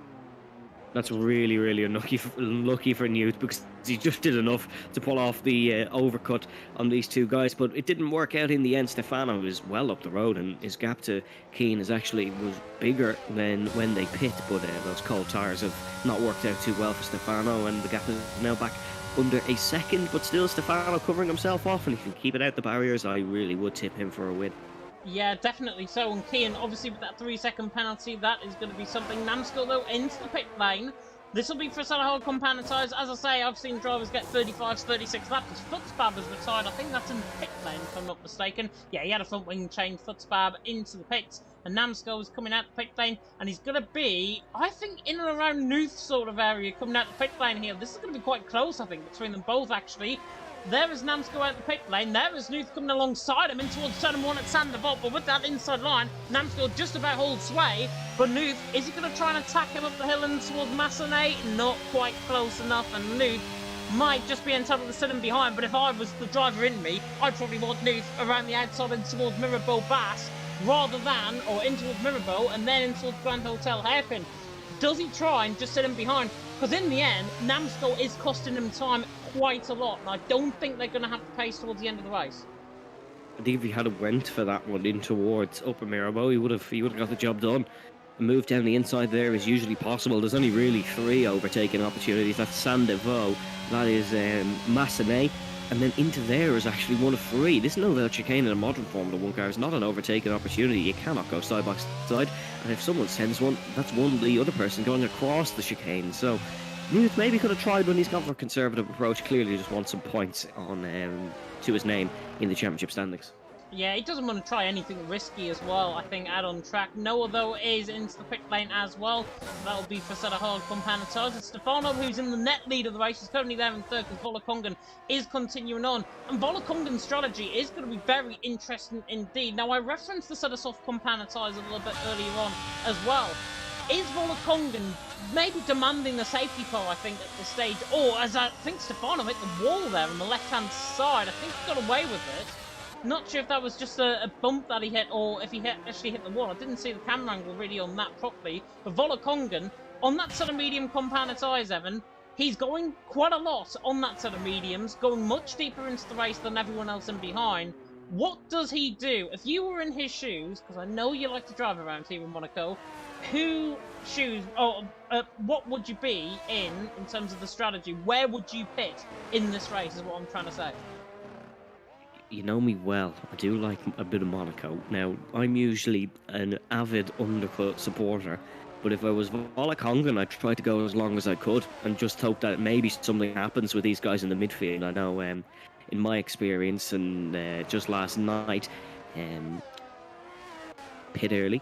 That's really, really unlucky for Newt, because he just did enough to pull off the overcut on these two guys, but it didn't work out in the end. Stefano is well up the road, and his gap to Keane was bigger than when they pit, but those cold tyres have not worked out too well for Stefano, and the gap is now back under a second, but still Stefano covering himself off, and if he can keep it out the barriers, I really would tip him for a win. Yeah, definitely so. And Kian, obviously, with that 3-second penalty, that is going to be something. Namsko, though, into the pit lane. This will be for Salahard compound tires. As I say, I've seen drivers get 35s, 36 laps. Footspab was retired. I think that's in the pit lane, if I'm not mistaken. Yeah, he had a front wing change, Footspab into the pits. And Namsko is coming out the pit lane. And he's going to be, I think, in and around Nuth sort of area, coming out the pit lane here. This is going to be quite close, I think, between them both, actually. There is Namsko out the pit lane. There is Nuth coming alongside him in towards turn 1 at Sandoval. But with that inside line, Namsko just about holds sway. But Nuth, is he going to try and attack him up the hill and towards Massenet? Not quite close enough. And Nuth might just be entitled to sit him behind. But if I was the driver in me, I'd probably want Nuth around the outside and towards Mirabeau Bass, rather than, or in towards Mirabeau and then in towards Grand Hotel Hairpin. Does he try and just sit him behind? Because in the end, Namsko is costing him time quite a lot, and I don't think they're going to have the pace towards the end of the race. I think if he had went for that one in towards Upper Mirabeau, he would have got the job done. A move down the inside there is usually possible. There's only really 3 overtaking opportunities. That's Sandoval, that is Massenet, and then into there is actually one of 3. This Nivelle chicane in a modern Formula 1 car is not an overtaking opportunity. You cannot go side by side, and if someone sends one, that's the other person going across the chicane. So Nuth maybe could have tried when he's gone for a conservative approach. Clearly just wants some points on to his name in the championship standings. Yeah, he doesn't want to try anything risky as well, I think, out on track. Noah, though, is into the pit lane as well. That'll be for Salahard compound tires. It's Stefano, who's in the net lead of the race. He's currently there in third, because Volakongan is continuing on. And Volakongan's strategy is going to be very interesting indeed. Now, I referenced the set of soft compound tires a little bit earlier on as well. Is Volakongan maybe demanding the safety car, I think, at this stage? Or, as I think Stefano hit the wall there on the left-hand side, I think he got away with it. Not sure if that was just a bump that he hit, or if he actually hit the wall. I didn't see the camera angle really on that properly. But Volakongan, on that set of medium compound tires, Evan, he's going quite a lot on that set of mediums, going much deeper into the race than everyone else in behind. What does he do? If you were in his shoes, because I know you like to drive around here in Monaco, what would you be in terms of the strategy? Where would you pit in this race, is what I'm trying to say. You know me well. I do like a bit of Monaco. Now, I'm usually an avid undercut supporter, but if I was Volakongan, I'd try to go as long as I could and just hope that maybe something happens with these guys in the midfield. I know, in my experience, and just last night, pit early,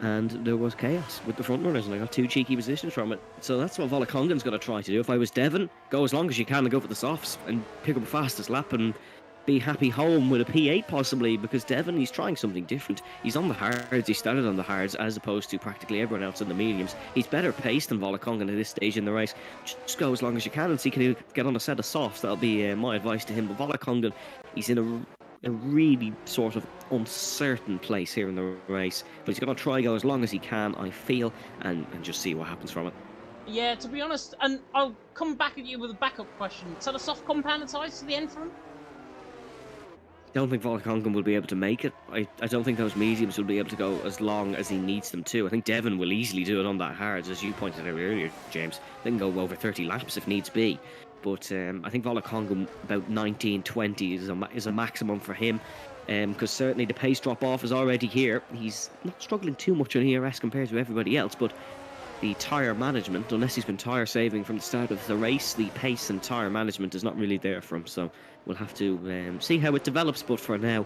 and there was chaos with the front runners, and I got 2 cheeky positions from it. So that's what Volakongan's going to try to do. If I was Devon, go as long as you can and go for the softs and pick up a fastest lap and be happy home with a P8 possibly, because Devon, he's trying something different. He's on the hards, he started on the hards as opposed to practically everyone else in the mediums. He's better paced than Volakongan at this stage in the race. Just go as long as you can and see can he get on a set of softs. That'll be my advice to him. But Volakongan, he's in a really sort of uncertain place here in the race, but he's going to try go as long as he can, I feel, and just see what happens from it. Yeah, to be honest, and I'll come back at you with a backup question. So the soft compound ties to the end for him? Don't think Volkongan will be able to make it. I don't think those mediums will be able to go as long as he needs them to. I think Devon will easily do it on that hard, as you pointed out earlier, James. They can go over 30 laps if needs be. But I think Volkongan about 19, 20 is a maximum for him. Because certainly the pace drop off is already here. He's not struggling too much on ERS compared to everybody else, but the tyre management, unless he's been tyre saving from the start of the race, the pace and tyre management is not really there for him. So we'll have to see how it develops. But for now,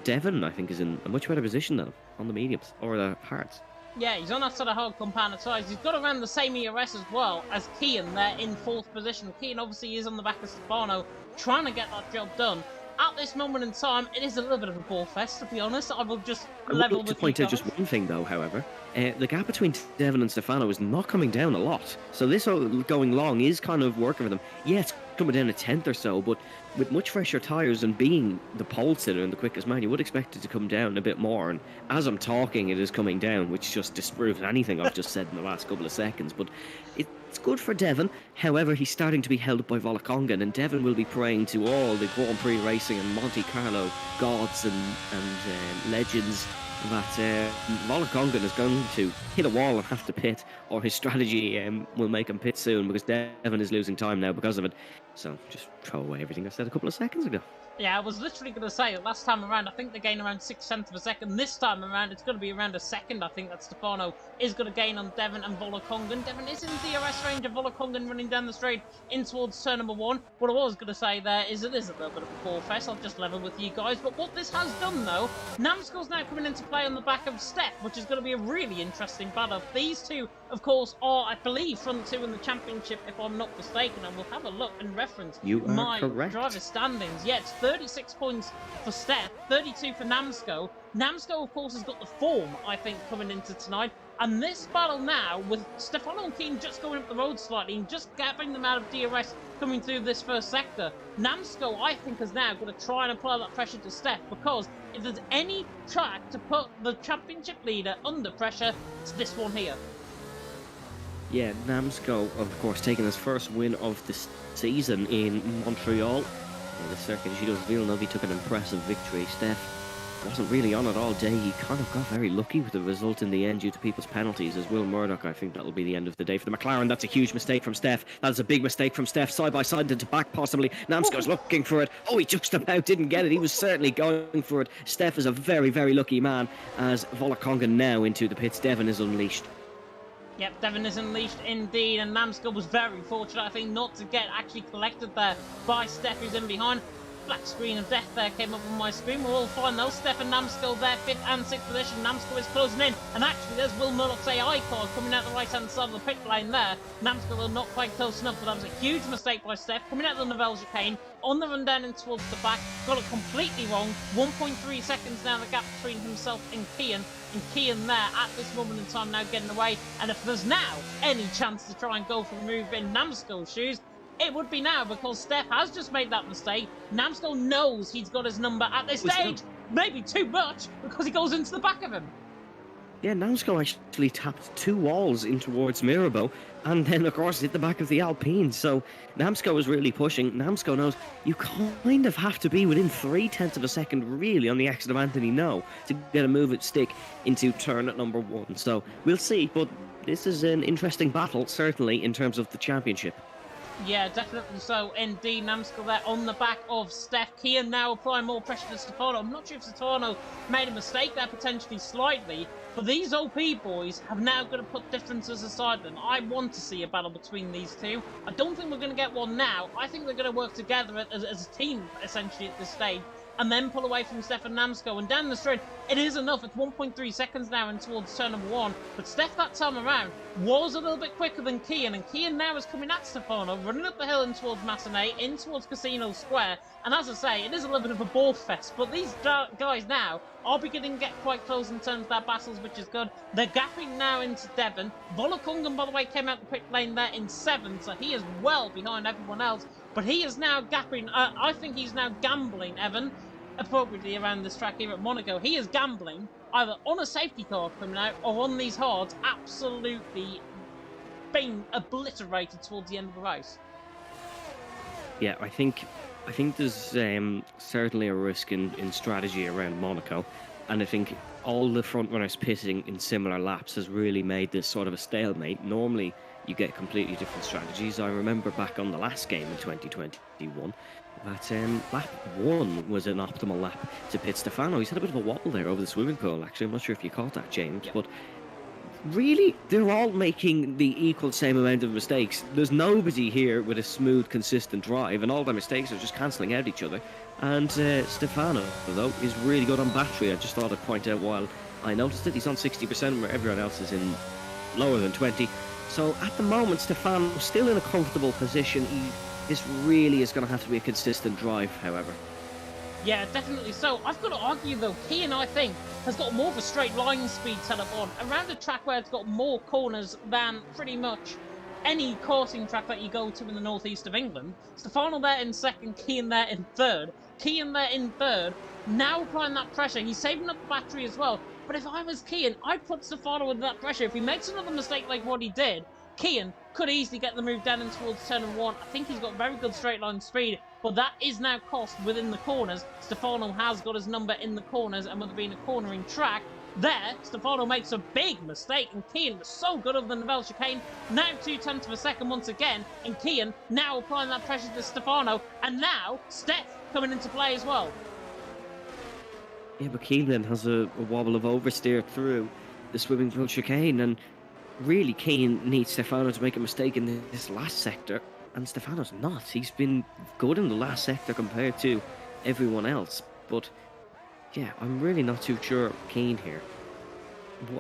Devon, I think, is in a much better position now on the mediums or the hards. Yeah, he's on that sort of hard compound ties. He's got around the same ERS as well as Kian there in 4th position. Kian obviously is on the back of Stefano, trying to get that job done. At this moment in time, it is a little bit of a ball fest, to be honest. I will just level with you. To point out just one thing, though, however. The gap between Devon and Stefano is not coming down a lot. So this going long is kind of working for them. Yeah, it's coming down a tenth or so, but with much fresher tyres and being the pole sitter and the quickest man, you would expect it to come down a bit more. And as I'm talking, it is coming down, which just disproves anything I've just said in the last couple of seconds. But it's good for Devon. However, he's starting to be held up by Volkongan, and Devon will be praying to all the Grand Prix racing and Monte Carlo gods and legends that Volkongan is going to hit a wall and have to pit, or his strategy will make him pit soon, because Devon is losing time now because of it. So just throw away everything I said a couple of seconds ago. Yeah, I was literally going to say, last time around, I think they gained around 6/10 of a second. This time around, it's going to be around a second. I think that Stefano is going to gain on Devon and Volkongan. Devon is in DRS range of Volkongan running down the straight in towards turn number 1. What I was going to say there is it is a little bit of a ball fest. I'll just level with you guys. But what this has done, though, Namskull's now coming into play on the back of Steph, which is going to be a really interesting battle. These two, of course, are, I believe, front two in the championship, if I'm not mistaken. And we'll have a look and reference my driver standings. Yeah, it's 36 points for Steph, 32 for Namsko. Namsko, of course, has got the form, I think, coming into tonight. And this battle now, with Stefano and Keane just going up the road slightly and just gapping them out of DRS coming through this first sector, Namsko, I think, is now going to try and apply that pressure to Steph, because if there's any track to put the championship leader under pressure, it's this one here. Yeah, Namsko, of course, taking his first win of the season in Montreal. The circuit Gilles Villeneuve, he took an impressive victory. Steph wasn't really on it all day. He kind of got very lucky with the result in the end due to people's penalties. As Will Murdoch, I think that'll be the end of the day for the McLaren. That's a huge mistake from Steph. That's a big mistake from Steph. Side by side into back, possibly. Namsko's looking for it. Oh, he just about didn't get it. He was certainly going for it. Steph is a very, very lucky man, as Volkongan now into the pits. Devon is unleashed. Yep, Devon is unleashed indeed, and Namsko was very fortunate, I think, not to get actually collected there by Steph, who's in behind. Black screen of death there came up on my screen. We're all fine though. Steph and Namsko there, 5th and 6th position. Namsko is closing in, and actually there's Will Murdoch's AI card coming out the right hand side of the pit lane there. Namsko are not quite close enough, but that was a huge mistake by Steph. Coming out of the Novelle chicane, on the run down and towards the back, got it completely wrong. 1.3 seconds now the gap between himself and Kian. And Kian there at this moment in time now getting away. And if there's now any chance to try and go for a move in Namsko's shoes, it would be now, because Steph has just made that mistake. Namsko knows he's got his number at this stage. Maybe too much, because he goes into the back of him. Yeah, Namsko actually tapped 2 walls in towards Mirabeau, and then, of course, hit the back of the Alpine. So Namsko is really pushing. Namsko knows you kind of have to be within 0.3 of a second, really, on the exit of Anthony No to get a move at stick into turn at number 1. So we'll see, but this is an interesting battle, certainly, in terms of the championship. Yeah, definitely so. Indeed, Namsko there on the back of Steph. Kian now applying more pressure to Stefano. I'm not sure if Stefano made a mistake there, potentially slightly, but these OP boys have now got to put differences aside them. I want to see a battle between these two. I don't think we're going to get one now. I think they're going to work together as a team, essentially, at this stage, and then pull away from Steph and Namsko. And down the straight, it is enough. It's 1.3 seconds now and towards turn number 1. But Steph that time around was a little bit quicker than Kian. And Kian now is coming at Stefano, running up the hill in towards Massenet, in towards Casino Square. And as I say, it is a little bit of a ball fest. But these guys now are beginning to get quite close in terms of their battles, which is good. They're gapping now into Devon. Volkongan, by the way, came out the pit lane there in 7th. So he is well behind everyone else. But he is now gapping. I think he's now gambling, Evan, appropriately around this track here at Monaco. He is gambling either on a safety car coming out or on these hards, absolutely being obliterated towards the end of the race. Yeah, I think there's certainly a risk in strategy around Monaco, and I think all the front runners pitting in similar laps has really made this sort of a stalemate. Normally, you get completely different strategies. I remember back on the last game in 2021 that lap one was an optimal lap to pit Stefano. He's had a bit of a wobble there over the swimming pool. Actually, I'm not sure if you caught that, James, Yep. but really, they're all making the equal same amount of mistakes. There's nobody here with a smooth, consistent drive, and all their mistakes are just cancelling out each other. And Stefano, though, is really good on battery. I just thought I'd point out while I noticed it, he's on 60%, where everyone else is in lower than 20. So at the moment, Stefano's still in a comfortable position. This really is going to have to be a consistent drive, however. Yeah, definitely so. I've got to argue, though, Kian, I think, has got more of a straight line speed setup on. Around a track where it's got more corners than pretty much any coursing track that you go to in the northeast of England. Stefano there in second, Kian there in third. Kian there in third, now applying that pressure. He's saving up the battery as well. But if I was Kian, I'd put Stefano under that pressure. If he makes another mistake like what he did, Kian could easily get the move down in towards turn 1. I think he's got very good straight line speed, but that is now cost within the corners. Stefano has got his number in the corners, and with it being a cornering track, there, Stefano makes a big mistake, and Kian was so good over the Nivelle chicane. Now 0.2 of a second once again, and Kian now applying that pressure to Stefano, and now Steph coming into play as well. Yeah, but Keelan has a wobble of oversteer through the swimming pool chicane, and really Keane needs Stefano to make a mistake in this last sector, and Stefano's not. He's been good in the last sector compared to everyone else, but yeah, I'm really not too sure Keane here.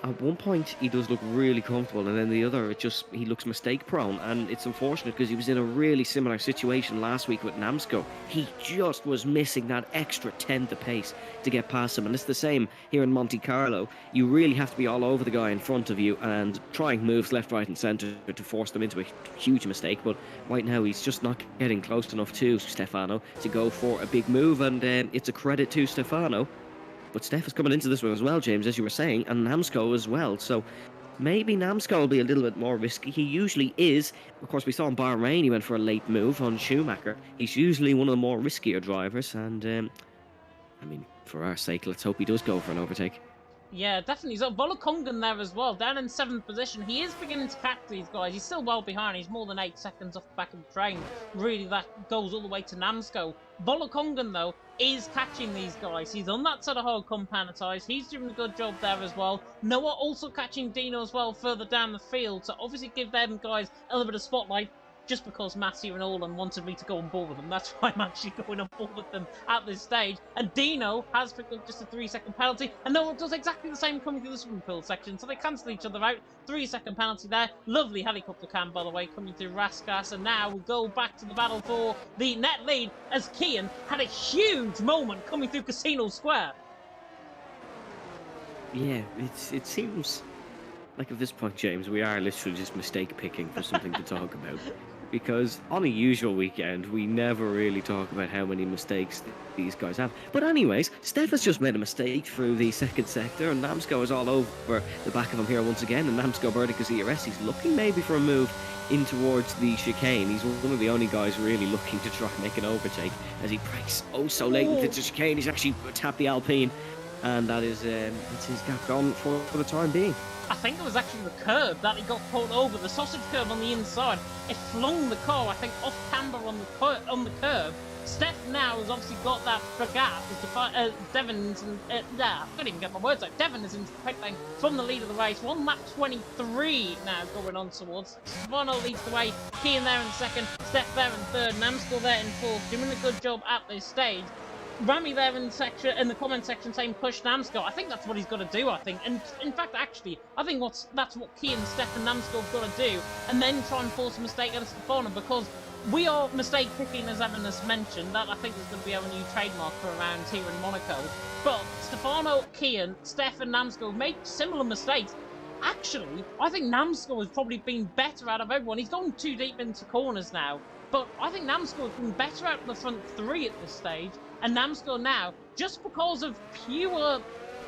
At one point he does look really comfortable, and then the other, he looks mistake prone, and it's unfortunate because he was in a really similar situation last week with Namsco. He just was missing that extra tenth of pace to get past him, and it's the same here in Monte Carlo. You really have to be all over the guy in front of you and trying moves left, right and centre to force them into a huge mistake, but right now he's just not getting close enough to Stefano to go for a big move, and it's a credit to Stefano. But Steph is coming into this one as well, James, as you were saying, and Namsco as well. So maybe Namsco will be a little bit more risky. He usually is. Of course, we saw in Bahrain, he went for a late move on Schumacher. He's usually one of the more riskier drivers. And, I mean, for our sake, let's hope he does go for an overtake. Yeah, definitely. So Volokongan there as well, down in 7th position. He is beginning to catch these guys. He's still well behind. He's more than 8 seconds off the back of the train. Really, that goes all the way to Namsco. Volokongan, though, is catching these guys. He's on that sort of hard compounditize. He's doing a good job there as well. Noah also catching Dino as well further down the field. So obviously give them guys a little bit of spotlight. Just because Matthew and Orlan wanted me to go on board with them. That's why I'm actually going on board with them at this stage. And Dino has picked up just a 3-second penalty. And Noah does exactly the same coming through the swimming pool section. So they cancel each other out. 3-second penalty there. Lovely helicopter cam, by the way, coming through Raskas. And now we go back to the battle for the net lead as Kian had a huge moment coming through Casino Square. Yeah, it seems like at this point, James, we are literally just mistake picking for something to talk about. Because on a usual weekend, we never really talk about how many mistakes these guys have. But anyways, Steph has just made a mistake through the second sector, and Namsco is all over the back of him here once again, and Namsco Verticus ERS, he's looking maybe for a move in towards the chicane. He's one of the only guys really looking to try and make an overtake as he breaks so late into the chicane. He's actually tapped the Alpine, and that is it's his gap gone for the time being. I think it was actually the curb that he got pulled over, the sausage curb on the inside. It flung the car, I think, off camber on the curb. Steph now has obviously got that gap as Devon's I can't even get my words out. Devon is into the pit lane from the lead of the race. 1 lap 23 now going on towards. Stefano leads the way. Kian there in second. Steph there in third. Namsco there in fourth. Doing a good job at this stage. Rami there in the comment section saying push Namsco. I think that's what he's got to do, I think. And in fact, actually, I think that's what Kian, Steph and Namsco have got to do. And then try and force a mistake out of Stefano, because we are mistake picking, as Evan has mentioned. That I think is going to be our new trademark for around here in Monaco. But Stefano, Kian, Steph and Namsco made similar mistakes. Actually, I think Namsco has probably been better out of everyone. He's gone too deep into corners now. But I think Namsco has been better out of the front three at this stage. And Namsco now, just because of pure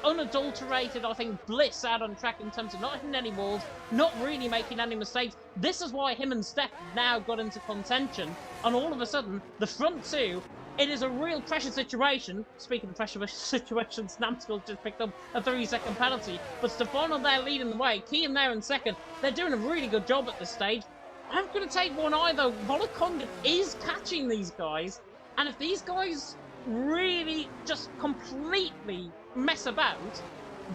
unadulterated, I think, bliss out on track in terms of not hitting any walls, not really making any mistakes. This is why him and Steph now got into contention, and all of a sudden, the front two, it is a real pressure situation. Speaking of pressure situations, Namskull just picked up a 3-second penalty, but Stefano there leading the way, Kian there in second. They're doing a really good job at this stage. I'm going to take one eye though. Volokongan is catching these guys, and if these guys really just completely mess about,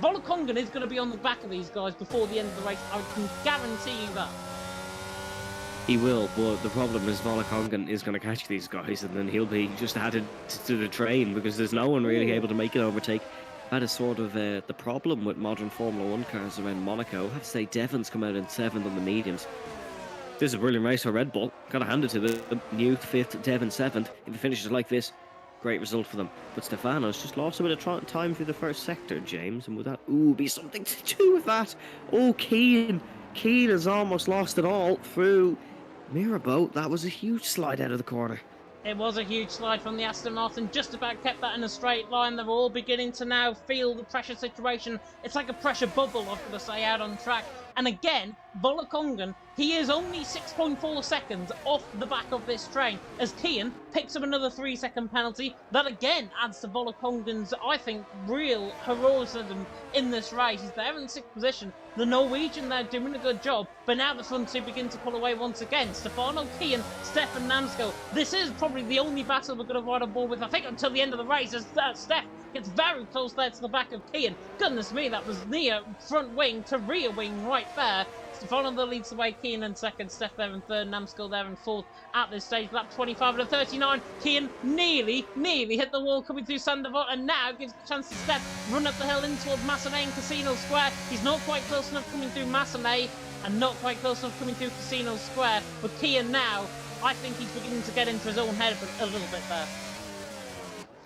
Volokongan is going to be on the back of these guys before the end of the race. I can guarantee you that. He will, but the problem is Volokongan is going to catch these guys, and then he'll be just added to the train because there's no one really able to make an overtake. That is sort of the problem with modern Formula 1 cars around Monaco. I have to say, Devon's come out in 7th on the mediums. This is a brilliant race for Red Bull. Got to hand it to the new 5th, Devon 7th. If he finishes like this, great result for them. But Stefano's just lost a bit of time through the first sector, James, and would that be something to do with that? Oh, Keane has almost lost it all through Mirabeau. That was a huge slide out of the corner. It was a huge slide from the Aston Martin, just about kept that in a straight line. They're all beginning to now feel the pressure situation. It's like a pressure bubble, I've got to say, out on track. And again, Volokongan, he is only 6.4 seconds off the back of this train as Kian picks up another 3-second penalty. That again adds to Volokongan's, I think, real heroism in this race. He's there in 6th position. The Norwegian there doing a good job, but now the front two begin to pull away once again. Stefano, Kian, Stefan Namsko. This is probably the only battle we're going to ride on board with, I think, until the end of the race, as Steph gets very close there to the back of Kian. Goodness me, that was near front wing to rear wing right there. Stefano there leads the way, Kian in second, Steph there in third, Namsko there in fourth at this stage. Lap 25 and 39. Kian nearly hit the wall coming through Sandoval, and now gives a chance to Steph run up the hill in towards Massenet and Casino Square. He's not quite close enough coming through Massenet and not quite close enough coming through Casino Square, but Kian now, I think he's beginning to get into his own head a little bit there.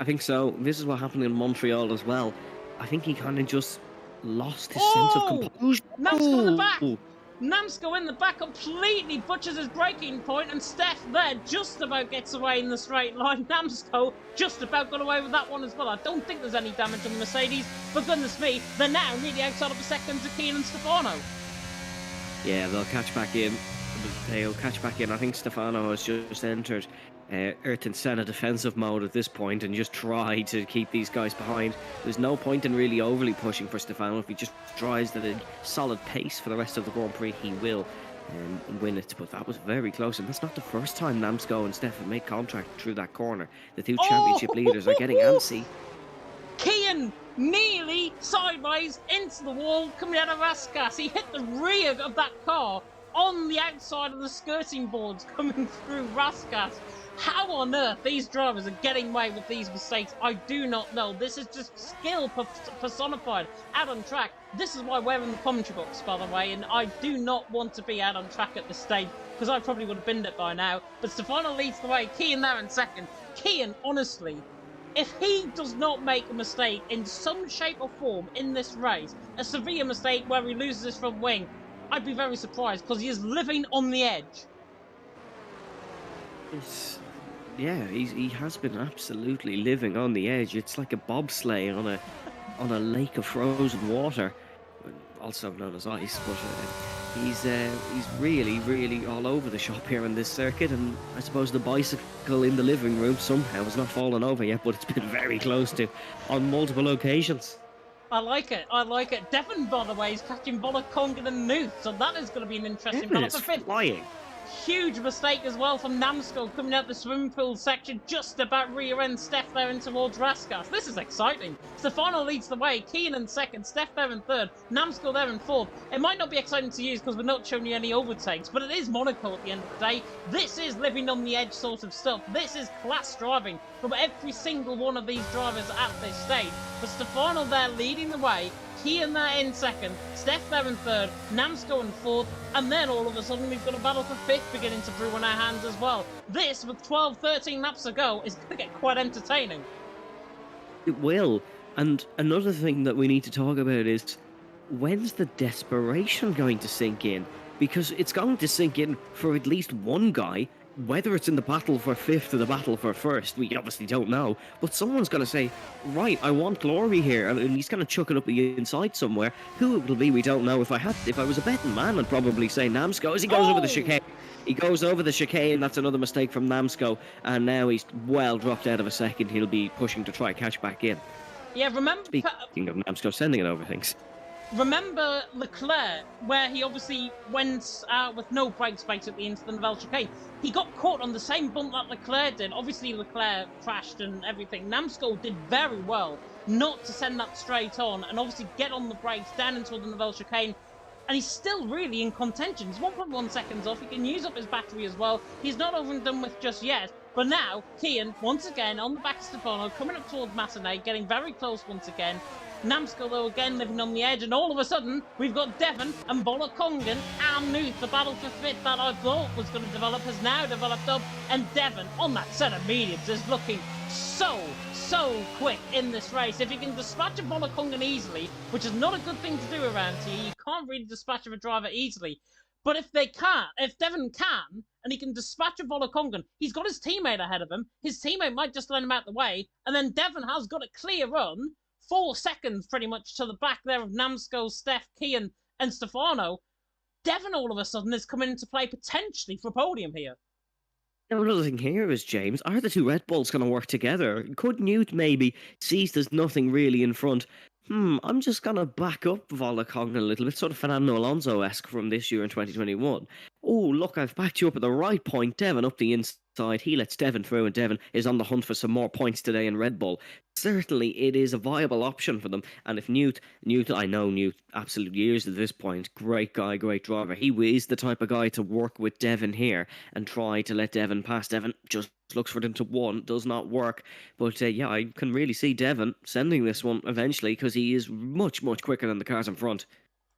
I think so. This is what happened in Montreal as well. I think he kind of just lost his sense of composure. Namsko in the back! Namsko in the back completely butchers his braking point, and Steph there just about gets away in the straight line. Namsko just about got away with that one as well. I don't think there's any damage on the Mercedes, but goodness me, they're now nearly outside of a second to Kian and Stefano. Yeah, they'll catch back in. I think Stefano has just entered Ayrton Senna defensive mode at this point and just try to keep these guys behind. There's no point in really overly pushing for Stefano. If he just tries at a solid pace for the rest of the Grand Prix, he will win it. But that was very close, and that's not the first time Namsko and Stefan made contact through that corner. The two championship leaders are getting antsy. Kian nearly sideways into the wall coming out of Raskas. He hit the rear of that car on the outside of the skirting boards coming through Raskas. How on earth these drivers are getting away with these mistakes, I do not know. This is just skill personified out on track. This is why we're in the commentary box, by the way, and I do not want to be out on track at this stage because I probably would have binned it by now. But Stefano leads the way, Kian there in second. Kian, honestly, if he does not make a mistake in some shape or form in this race, a severe mistake where he loses his front wing, I'd be very surprised because he is living on the edge. Yeah, he has been absolutely living on the edge. It's like a bobsleigh on a lake of frozen water, also known as ice. But he's really all over the shop here in this circuit. And I suppose the bicycle in the living room somehow has not fallen over yet, but it's been very close to on multiple occasions. I like it. Devon, by the way, is catching Volokongan and Nuth, so that is going to be an interesting battle for fifth. Flying. Huge mistake as well from Namsko coming out the swimming pool section, just about rear end Steph there in towards Raskas. This is exciting. Stefano leads the way, Kian in second, Steph there in third, Namsko there in fourth. It might not be exciting to use because we're not showing you any overtakes, but it is Monaco at the end of the day. This is living on the edge sort of stuff. This is class driving from every single one of these drivers at this stage. But Stefano there leading the way, Kian there in second, Steph there in third, Namsko in fourth, and then all of a sudden we've got a battle for fifth beginning to brew on our hands as well. This, with 12-13 laps to go, is going to get quite entertaining. It will. And another thing that we need to talk about is, when's the desperation going to sink in? Because it's going to sink in for at least one guy whether it's in the battle for fifth or the battle for first, we obviously don't know. But someone's going to say, right, I want glory here, and he's going to chuck it up the inside somewhere. Who it will be, we don't know. If I was a betting man, I'd probably say Namsko as he goes over the chicane. He goes over the chicane. That's another mistake from Namsko, and now he's well dropped out of a second. He'll be pushing to try catch back in. Yeah, remember. Speaking of Namsko sending it over things. Remember Leclerc, where he obviously went out with no brakes basically into the Nouvelle chicane. He got caught on the same bump that Leclerc did. Obviously, Leclerc crashed and everything. Namsko did very well not to send that straight on and obviously get on the brakes down into the Nouvelle chicane. And he's still really in contention. He's 1.1 seconds off. He can use up his battery as well. He's not over and done with just yet. But now, Kian, once again, on the back of Stefano, coming up towards Massenet, getting very close once again. Namsko, though, again living on the edge, and all of a sudden, we've got Devon and Volokongan and Nuth. The battle for fifth that I thought was going to develop has now developed up, and Devon on that set of mediums is looking so quick in this race. If you can dispatch a Volokongan easily, which is not a good thing to do around here, you can't really dispatch a driver easily. But if Devon can, and he can dispatch a Volokongan, he's got his teammate ahead of him. His teammate might just let him out the way, and then Devon has got a clear run. 4 seconds pretty much to the back there of Namsko, Steph, Kian, and Stefano. Devon all of a sudden is coming into play potentially for podium here. Another thing here is, James, are the two Red Bulls going to work together? Could Newt maybe sees there's nothing really in front? I'm just going to back up Volokongan a little bit, sort of Fernando Alonso-esque from this year in 2021. Oh, look, I've backed you up at the right point. Devon up the inside. He lets Devon through, and Devon is on the hunt for some more points today in Red Bull. Certainly, it is a viable option for them. And if Newt, I know Newt, absolute years at this point. Great guy, great driver. He is the type of guy to work with Devon here and try to let Devon pass. Devon just looks for them to one, does not work. But yeah, I can really see Devon sending this one eventually because he is much quicker than the cars in front.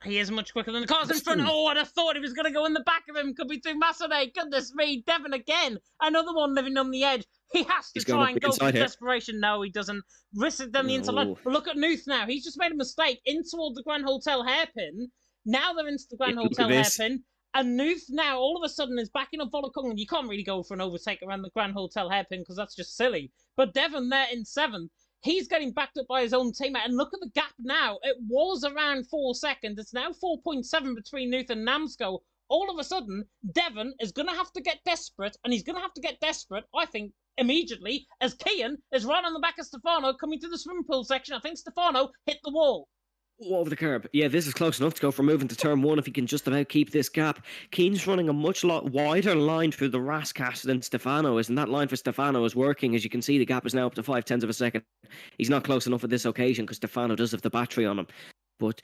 He is much quicker than the cars in front. Oh, I'd have thought he was going to go in the back of him. Could be through Massenet. Goodness me. Devon again. Another one living on the edge. He has to try and go for desperation. No, he doesn't. Risk it down the inside line. But look at Nuth now. He's just made a mistake in towards the Grand Hotel hairpin. Now they're into the Grand Hotel hairpin. And Nuth now all of a sudden is backing up Volokongan. You can't really go for an overtake around the Grand Hotel hairpin because that's just silly. But Devon there in 7th. He's getting backed up by his own teammate. And look at the gap now. It was around 4 seconds. It's now 4.7 between Nuth and Namsko. All of a sudden, Devon is going to have to get desperate. And he's going to have to get desperate, I think, immediately, as Kian is right on the back of Stefano coming to the swimming pool section. I think Stefano hit the wall. Over the curb. Yeah, this is close enough to go for moving to turn 1 if he can just about keep this gap. Keane's running a much wider line through the Rascat than Stefano is, and that line for Stefano is working. As you can see, the gap is now up to 0.5 of a second. He's not close enough at this occasion because Stefano does have the battery on him. But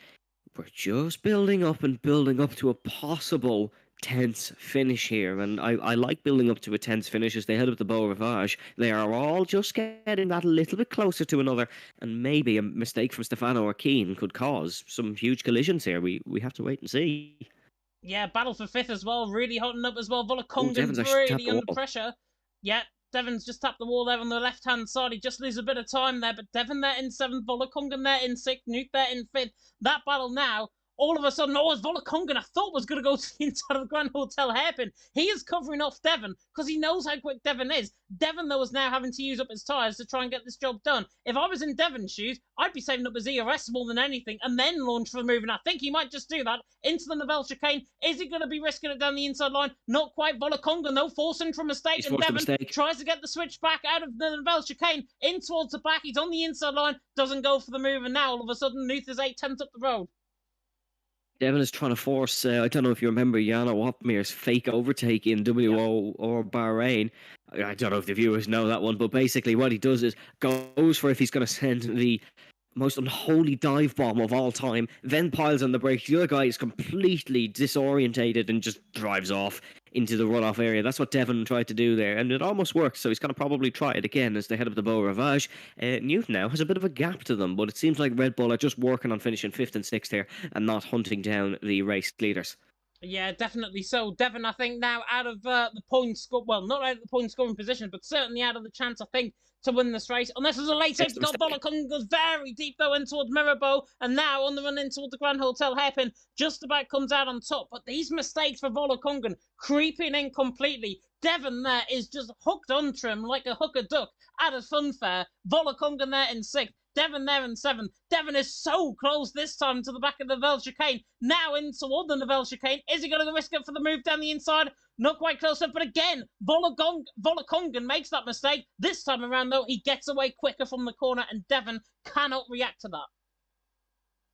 we're just building up to a possible tense finish here, and I like building up to a tense finish as they head up the Beau Rivage. They are all just getting that a little bit closer to another, and maybe a mistake from Stefano or Keane could cause some huge collisions here. We have to wait and see. Yeah, battle for 5th as well, really hotting up as well. Volokongan really under pressure. Yeah, Devon's just tapped the wall there on the left-hand side. He just loses a bit of time there, but Devon there in 7th, Volokongan there in 6th, Nuke there in 5th. That battle now, all of a sudden, it's Volokongan I thought was going to go to the inside of the Grand Hotel hairpin. He is covering off Devon because he knows how quick Devon is. Devon, though, is now having to use up his tyres to try and get this job done. If I was in Devon's shoes, I'd be saving up his ERS more than anything and then launch for the move. And I think he might just do that into the Nouvelle chicane. Is he going to be risking it down the inside line? Not quite. Volokongan, though, forcing for a mistake. And Devon tries to get the switch back out of the Nouvelle chicane in towards the back. He's on the inside line, doesn't go for the move. And now, all of a sudden, Nuth is 8/10 up the road. Devon is trying to force, I don't know if you remember Jana Wapmir's fake overtake in WO or Bahrain. I don't know if the viewers know that one, but basically what he does is goes for if he's going to send the most unholy dive bomb of all time, then piles on the brakes. The other guy is completely disorientated and just drives off into the runoff area. That's what Devon tried to do there, and it almost worked, so he's going to probably try it again as they head up the Beau Rivage. Newton now has a bit of a gap to them, but it seems like Red Bull are just working on finishing 5th and 6th here and not hunting down the race leaders. Yeah, definitely so. Devon, I think now out of the point score, well, not out of the point scoring position, but certainly out of the chance, I think, to win this race. Unless there's a late Makes safety the car, mistake. Bolakong goes very deep though in toward Mirabeau, and now on the run in toward the Grand Hotel hairpin, just about comes out on top. But these mistakes for Volakongan creeping in completely. Devon there is just hooked onto him like a hooker duck at a funfair. Volakongan there in sixth. Devon there in seventh. Devon is so close this time to the back of the Vel chicane. Now in toward the Vel chicane. Is he going to risk it for the move down the inside? Not quite close enough, but again, Volakongan makes that mistake. This time around, though, he gets away quicker from the corner, and Devon cannot react to that.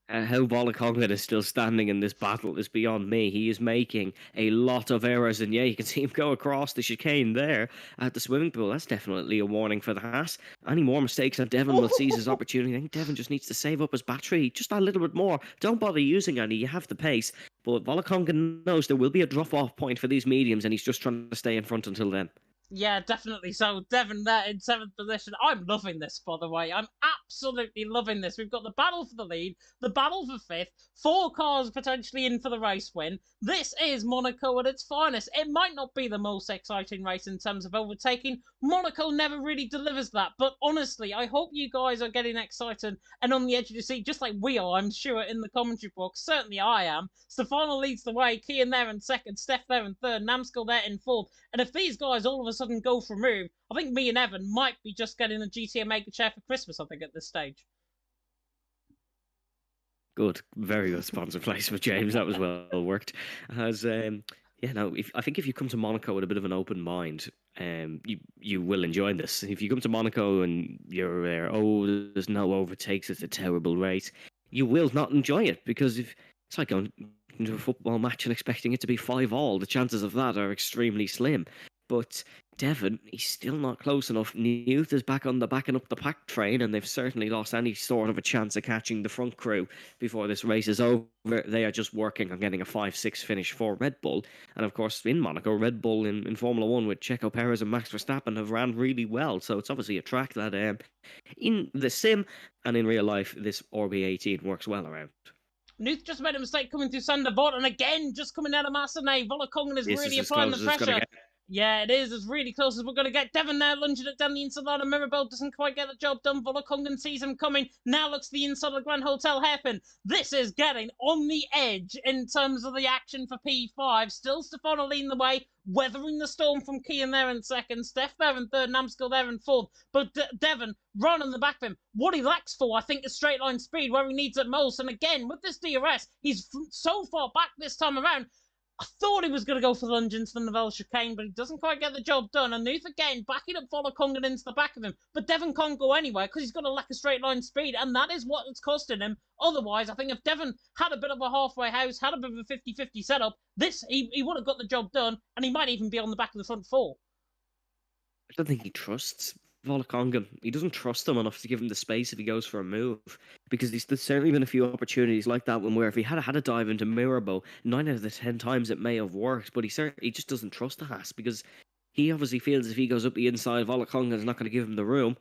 How Volokoglu is still standing in this battle is beyond me. He is making a lot of errors, and yeah, you can see him go across the chicane there at the swimming pool. That's definitely a warning for the Haas. Any more mistakes, and Devon will seize his opportunity. I think Devon just needs to save up his battery just a little bit more. Don't bother using any. You have the pace, but Volokoglu knows there will be a drop-off point for these mediums, and he's just trying to stay in front until then. Yeah, definitely. So Devon there in seventh position. I'm loving this, by the way. I'm absolutely loving this. We've got the battle for the lead, the battle for fifth, four cars potentially in for the race win. This is Monaco at its finest. It might not be the most exciting race in terms of overtaking. Monaco never really delivers that. But honestly, I hope you guys are getting excited and on the edge of your seat, just like we are, I'm sure, in the commentary box. Certainly I am. Stefano leads the way. Kian there in second, Steph there in third, Namskell there in fourth. And if these guys all of a sudden go for a move, I think me and Evan might be just getting a GTA Maker chair for Christmas, I think, at this stage. Good, very good sponsor placement, James. That was well worked. As yeah, no, I think if you come to Monaco with a bit of an open mind, you will enjoy this. If you come to Monaco and you're there, oh, there's no overtakes, it's a terrible race, you will not enjoy it because if it's like going into a football match and expecting it to be 5-all, the chances of that are extremely slim. But Devon, he's still not close enough. Newt is back on the backing up the pack train, and they've certainly lost any sort of a chance of catching the front crew before this race is over. They are just working on getting a 5-6 finish for Red Bull. And of course, in Monaco, Red Bull in Formula One with Checo Perez and Max Verstappen have ran really well. So it's obviously a track that in the sim and in real life, this RB18 works well around. Newt just made a mistake coming through Sandervoort, and again, just coming out of Massenet. Volakongan is really applying the pressure. Yeah, it is as really close as we're going to get. Devon now lunging it down the inside line, and Mirabel doesn't quite get the job done. Volakongan sees him coming. Now looks the inside of the Grand Hotel hairpin. This is getting on the edge in terms of the action for P5. Still Stefano leading the way, weathering the storm from Kian there in second, Steph there in third, Namskell there in fourth. But Devon right on the back of him. What he lacks for, I think, is straight line speed where he needs it most. And again, with this DRS, he's so far back this time around. I thought he was going to go for the lunge into the Novell chicane, but he doesn't quite get the job done. And Nuth again backing up Volakongan into the back of him. But Devon can't go anywhere because he's got a lack of straight line speed, and that is what it's costing him. Otherwise, I think if Devon had a bit of a halfway house, had a bit of a 50-50 setup, he would have got the job done, and he might even be on the back of the front four. I don't think he trusts Volakongan. He doesn't trust him enough to give him the space if he goes for a move. Because there's certainly been a few opportunities like that one where if he had a dive into Mirabeau, 9 out of the 10 times it may have worked, but he just doesn't trust the Haas because he obviously feels if he goes up the inside, Volakongan's not going to give him the room.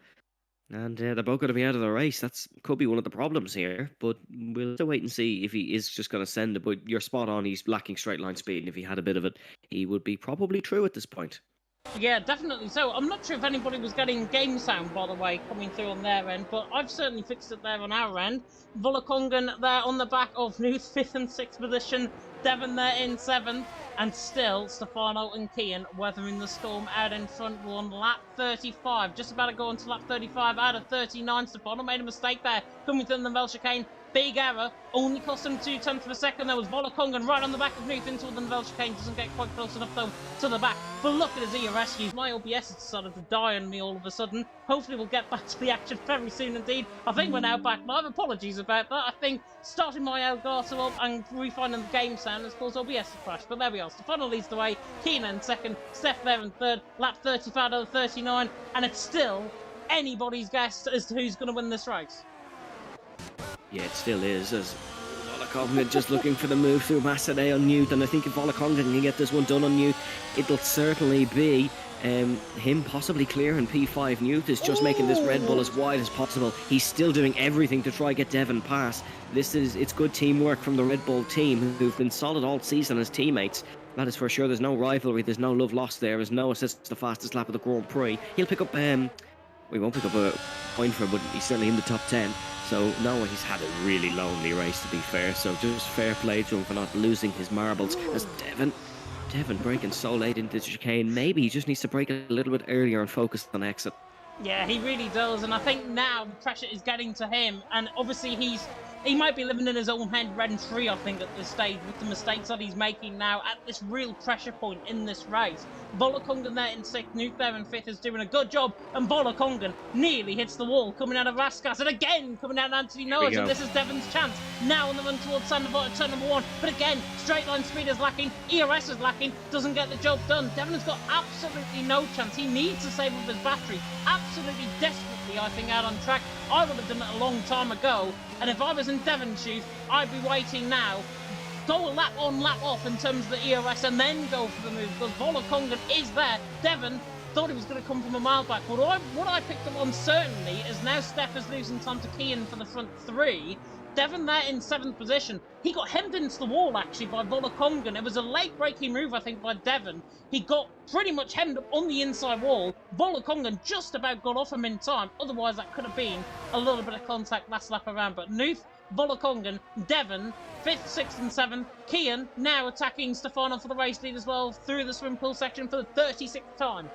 And they're both going to be out of the race. That could be one of the problems here. But we'll have to wait and see if he is just going to send it. But you're spot on, he's lacking straight line speed. And if he had a bit of it, he would be probably true at this point. Yeah, definitely so. I'm not sure if anybody was getting game sound, by the way, coming through on their end, but I've certainly fixed it there on our end. Volakongan there on the back of Newt, 5th and 6th position. Devon there in 7th. And still, Stefano and Kian weathering the storm out in front on lap 35. Just about to go on to lap 35 out of 39. Stefano made a mistake there, coming through the Vel chicane. Big error, only cost him 2/10 of a second. There was Volakongan right on the back of Newt into the Vel chicane. Doesn't get quite close enough though to the back. But look at his ERS. My OBS has decided to die on me all of a sudden. Hopefully we'll get back to the action very soon indeed. I think we're now back live. Apologies about that. I think starting my Elgato up and refinding the game sound has caused OBS to crash. But there we are. Stefano leads the way. Keenan in second. Steph there in third. Lap 35 out of 39. And it's still anybody's guess as to who's going to win this race. Yeah, it still is, as Volokongren just looking for the move through Massenet on Newt, and I think if Volokongren can get this one done on Newt, it'll certainly be him possibly clearing P5. Newt is just making this Red Bull as wide as possible. He's still doing everything to try get Devon past. It's good teamwork from the Red Bull team, who've been solid all season as teammates. That is for sure. There's no rivalry, there's no love lost there. There's no assist the fastest lap of the Grand Prix. He'll pick up, we won't pick up a point for him, but he's certainly in the top 10. So, no, he's had a really lonely race, to be fair. So, just fair play to him for not losing his marbles. As Devon breaking so late into the chicane. Maybe he just needs to break it a little bit earlier and focus on exit. Yeah, he really does. And I think now the pressure is getting to him. And obviously he might be living in his own head rent-free, I think, at this stage, with the mistakes that he's making now at this real pressure point in this race. Volokongren there in 6th, Newt there in 5th is doing a good job, and Volokongren nearly hits the wall, coming out of Raskas, and again coming out of Anthony Norris, and this is Devon's chance. Now on the run towards Sandoval at turn number 1, but again, straight line speed is lacking, ERS is lacking, doesn't get the job done. Devon has got absolutely no chance. He needs to save up his battery, absolutely desperately, I think, out on track. I would have done it a long time ago, and if I was in Devon's shoes, I'd be waiting now. Go a lap on, lap off in terms of the ERS, and then go for the move, because Volokongren is there. Devon thought he was going to come from a mile back. What I picked up on certainly is now Steph is losing time to Kian for the front 3. Devon there in 7th position. He got hemmed into the wall, actually, by Volokongren. It was a late-breaking move, I think, by Devon. He got pretty much hemmed up on the inside wall. Volokongren just about got off him in time. Otherwise, that could have been a little bit of contact last lap around. But Nuth, Volokongren, Devon, 5th, 6th and 7th. Kian now attacking Stefano for the race lead as well through the swim pool section for the 36th time.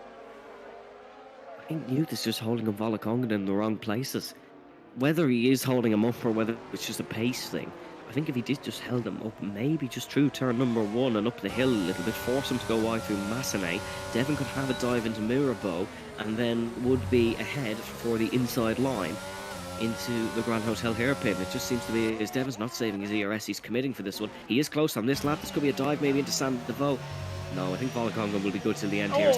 I think Nuth is just holding up Volokongren in the wrong places. Whether he is holding him up or whether it's just a pace thing, I think if he did just held him up, maybe just through turn number 1 and up the hill a little bit, force him to go wide through Massenet, Devon could have a dive into Mirabeau and then would be ahead for the inside line into the Grand Hotel hairpin. It just seems to be as Devon's not saving his ERS, he's committing for this one. He is close on this lap. This could be a dive maybe into Sandoval. No, I think Volokongren will be good till the end here.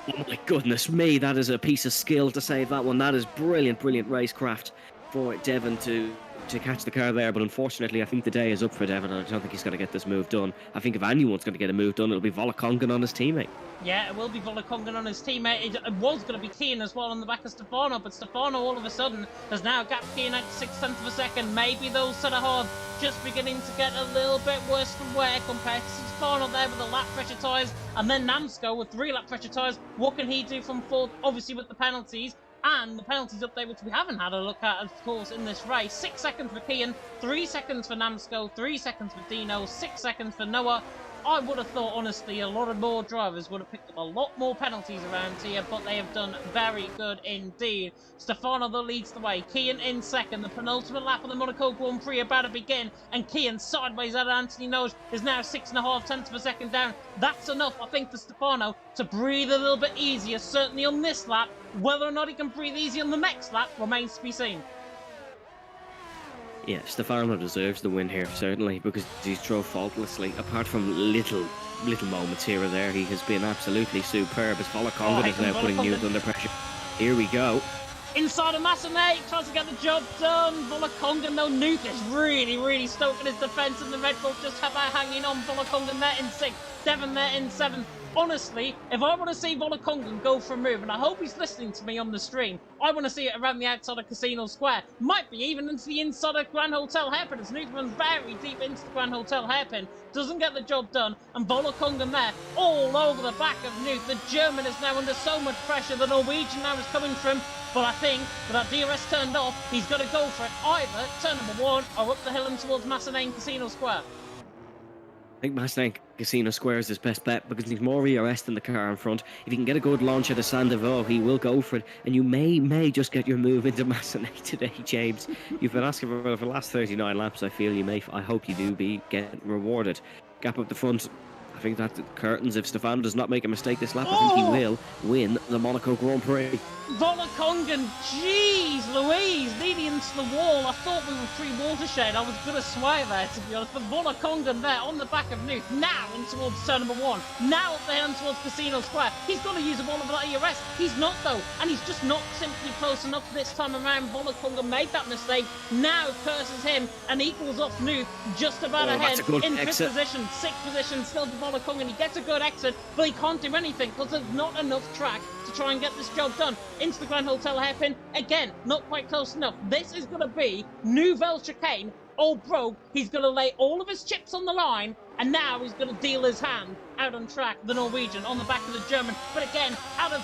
Oh my goodness me, that is a piece of skill to save that one. That is brilliant, brilliant racecraft for Devon to catch the car there. But unfortunately, I think the day is up for Devon, and I don't think he's going to get this move done. I think if anyone's going to get a move done, it'll be Volokongren on his teammate. Yeah, it will be Volokongren on his teammate. It was going to be Kian as well on the back of Stefano, but Stefano all of a sudden has now gapped Kian out to 6/10 of a second. Maybe those set of hard just beginning to get a little bit worse from wear compared to Stefano there with the lap pressure tyres, and then Namsko with 3 lap pressure tyres. What can he do from 4th? Obviously with the penalties. And the penalties update, which we haven't had a look at, of course, in this race. 6 seconds for Kian, 3 seconds for Namsko, 3 seconds for Dino, 6 seconds for Noah. I would have thought, honestly, a lot of more drivers would have picked up a lot more penalties around here, but they have done very good indeed. Stefano, though, leads the way. Kian in 2nd. The penultimate lap of the Monaco Grand Prix about to begin, and Kian sideways out of Anthony Noj is now 6.5 tenths of a second down. That's enough, I think, for Stefano to breathe a little bit easier, certainly on this lap. Whether or not he can breathe easy on the next lap remains to be seen. Yeah, Stefano deserves the win here, certainly, because he's drove faultlessly. Apart from little moments here or there, he has been absolutely superb. As Volokongren is now putting Newt under pressure. Here we go. Inside of Massenet, tries to get the job done. Volokongren, though, Newt is really stoking his defence, and the Red Bull just about hanging on. Volokongren there in 6th, Devon there in 7th. Honestly, if I want to see Volokongren go for a move, and I hope he's listening to me on the stream, I want to see it around the outside of Casino Square. Might be even into the inside of Grand Hotel hairpin, as Newt runs very deep into the Grand Hotel hairpin. Doesn't get the job done, and Volokongren there, all over the back of Newt. The German is now under so much pressure. The Norwegian now is coming for him. But I think with that DRS turned off, he's got to go for it. Either turn number 1 or up the hill and towards Massenet and Casino Square. I think Massenet Casino Square is his best bet because he's more ERS than the car in front. If he can get a good launch at the Sandoval, he will go for it. And you may just get your move into Massenet today, James. You've been asking for the last 39 laps. I feel I hope you do be getting rewarded. Gap up the front. I think that curtains. If Stefano does not make a mistake this lap, I think he will win the Monaco Grand Prix. Volokongren, jeez Louise, leading into the wall. all, I thought we were free watershed. I was going to swear there, to be honest. But Volakongan there on the back of Nuke, now in towards turn number 1. Now up the hand towards Casino Square. He's going to use a ball of that ERS. He's not, though. And he's just not simply close enough this time around. Volakongan made that mistake. Now curses him and equals off Nuke just about ahead in 5th position. 6th position still for Volakongan. He gets a good exit, but he can't do anything because there's not enough track to try and get this job done. Into the Grand Hotel hairpin. Again, not quite close enough. This is going to be Nouvelle Chicane. Old Brogue, he's going to lay all of his chips on the line, and now he's going to deal his hand out on track, the Norwegian, on the back of the German. But again, out of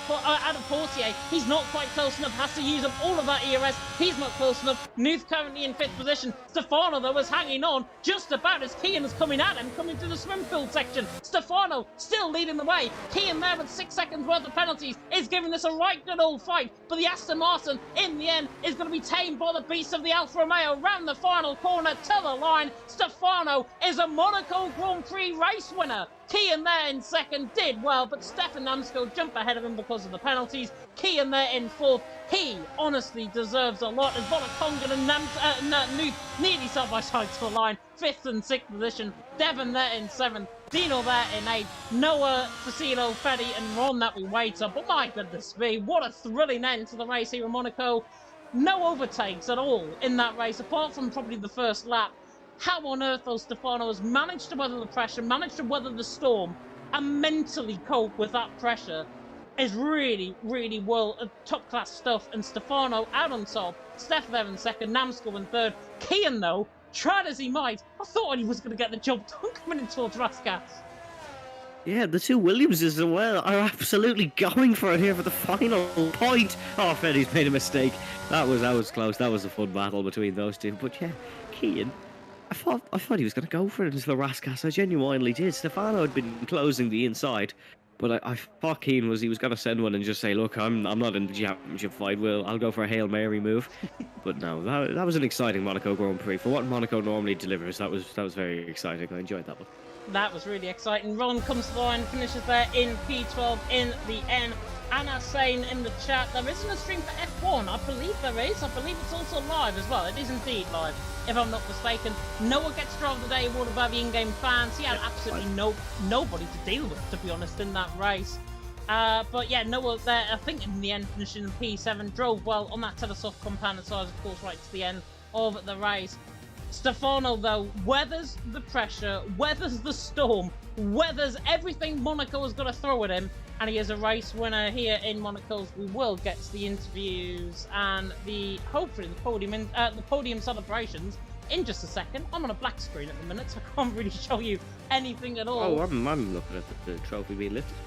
Portier, he's not quite close enough, has to use up all of that ERS. He's not close enough. Nuth currently in 5th position. Stefano, though, is hanging on just about as Kian is coming at him, coming through the swim pool section. Stefano still leading the way. Kian there with 6 seconds worth of penalties is giving this a right good old fight. But the Aston Martin, in the end, is going to be tamed by the beast of the Alfa Romeo round the final corner to the line. Stefano is a Monaco Grand Prix race winner. Kian there in 2nd did well, but Stefan Namsko jumped ahead of him because of the penalties. Kian there in 4th. He honestly deserves a lot as Volakongan and Nuth nearly side by side to the line. 5th and 6th position. Devon there in 7th. Dino there in 8th. Noah, Facilo, Fetty and Ron that we wait up. But my goodness me, what a thrilling end to the race here in Monaco. No overtakes at all in that race, apart from probably the first lap. How on earth, though, Stefano has managed to weather the pressure, managed to weather the storm, and mentally cope with that pressure is really, really top-class stuff. And Stefano out on top, Steph there in 2nd, Namsko in 3rd. Kian, though, tried as he might, I thought he was going to get the job done coming in towards Raskas. Yeah, the two Williamses as well are absolutely going for it here for the final point. Oh, Freddy's made a mistake. That was close. That was a fun battle between those two. But yeah, Kian, I thought he was going to go for it into the Raskas. I genuinely did. Stefano had been closing the inside, but I thought Kian was going to send one and just say, "Look, I'm not in the championship fight. I'll go for a Hail Mary move." But no, that was an exciting Monaco Grand Prix for what Monaco normally delivers. That was very exciting. I enjoyed that one. That was really exciting. Ron comes to the line, finishes there in P12 in the end. Anna saying in the chat, there isn't a stream for F1. I believe there is. I believe it's also live as well. It is indeed live, if I'm not mistaken. Noah gets Driver of the Day awarded by the in-game fans. He had absolutely nobody to deal with, to be honest, in that race. But yeah, Noah there, I think in the end, finishing in P7, drove well on that Telesoft compounded size, of course, right to the end of the race. Stefano, though, weathers the pressure, weathers the storm, weathers everything Monaco has got to throw at him, and he is a race winner here in Monaco. We will get to the interviews and hopefully the podium celebrations in just a second. I'm on a black screen at the minute, so I can't really show you anything at all. Oh, I'm looking at the trophy being lifted.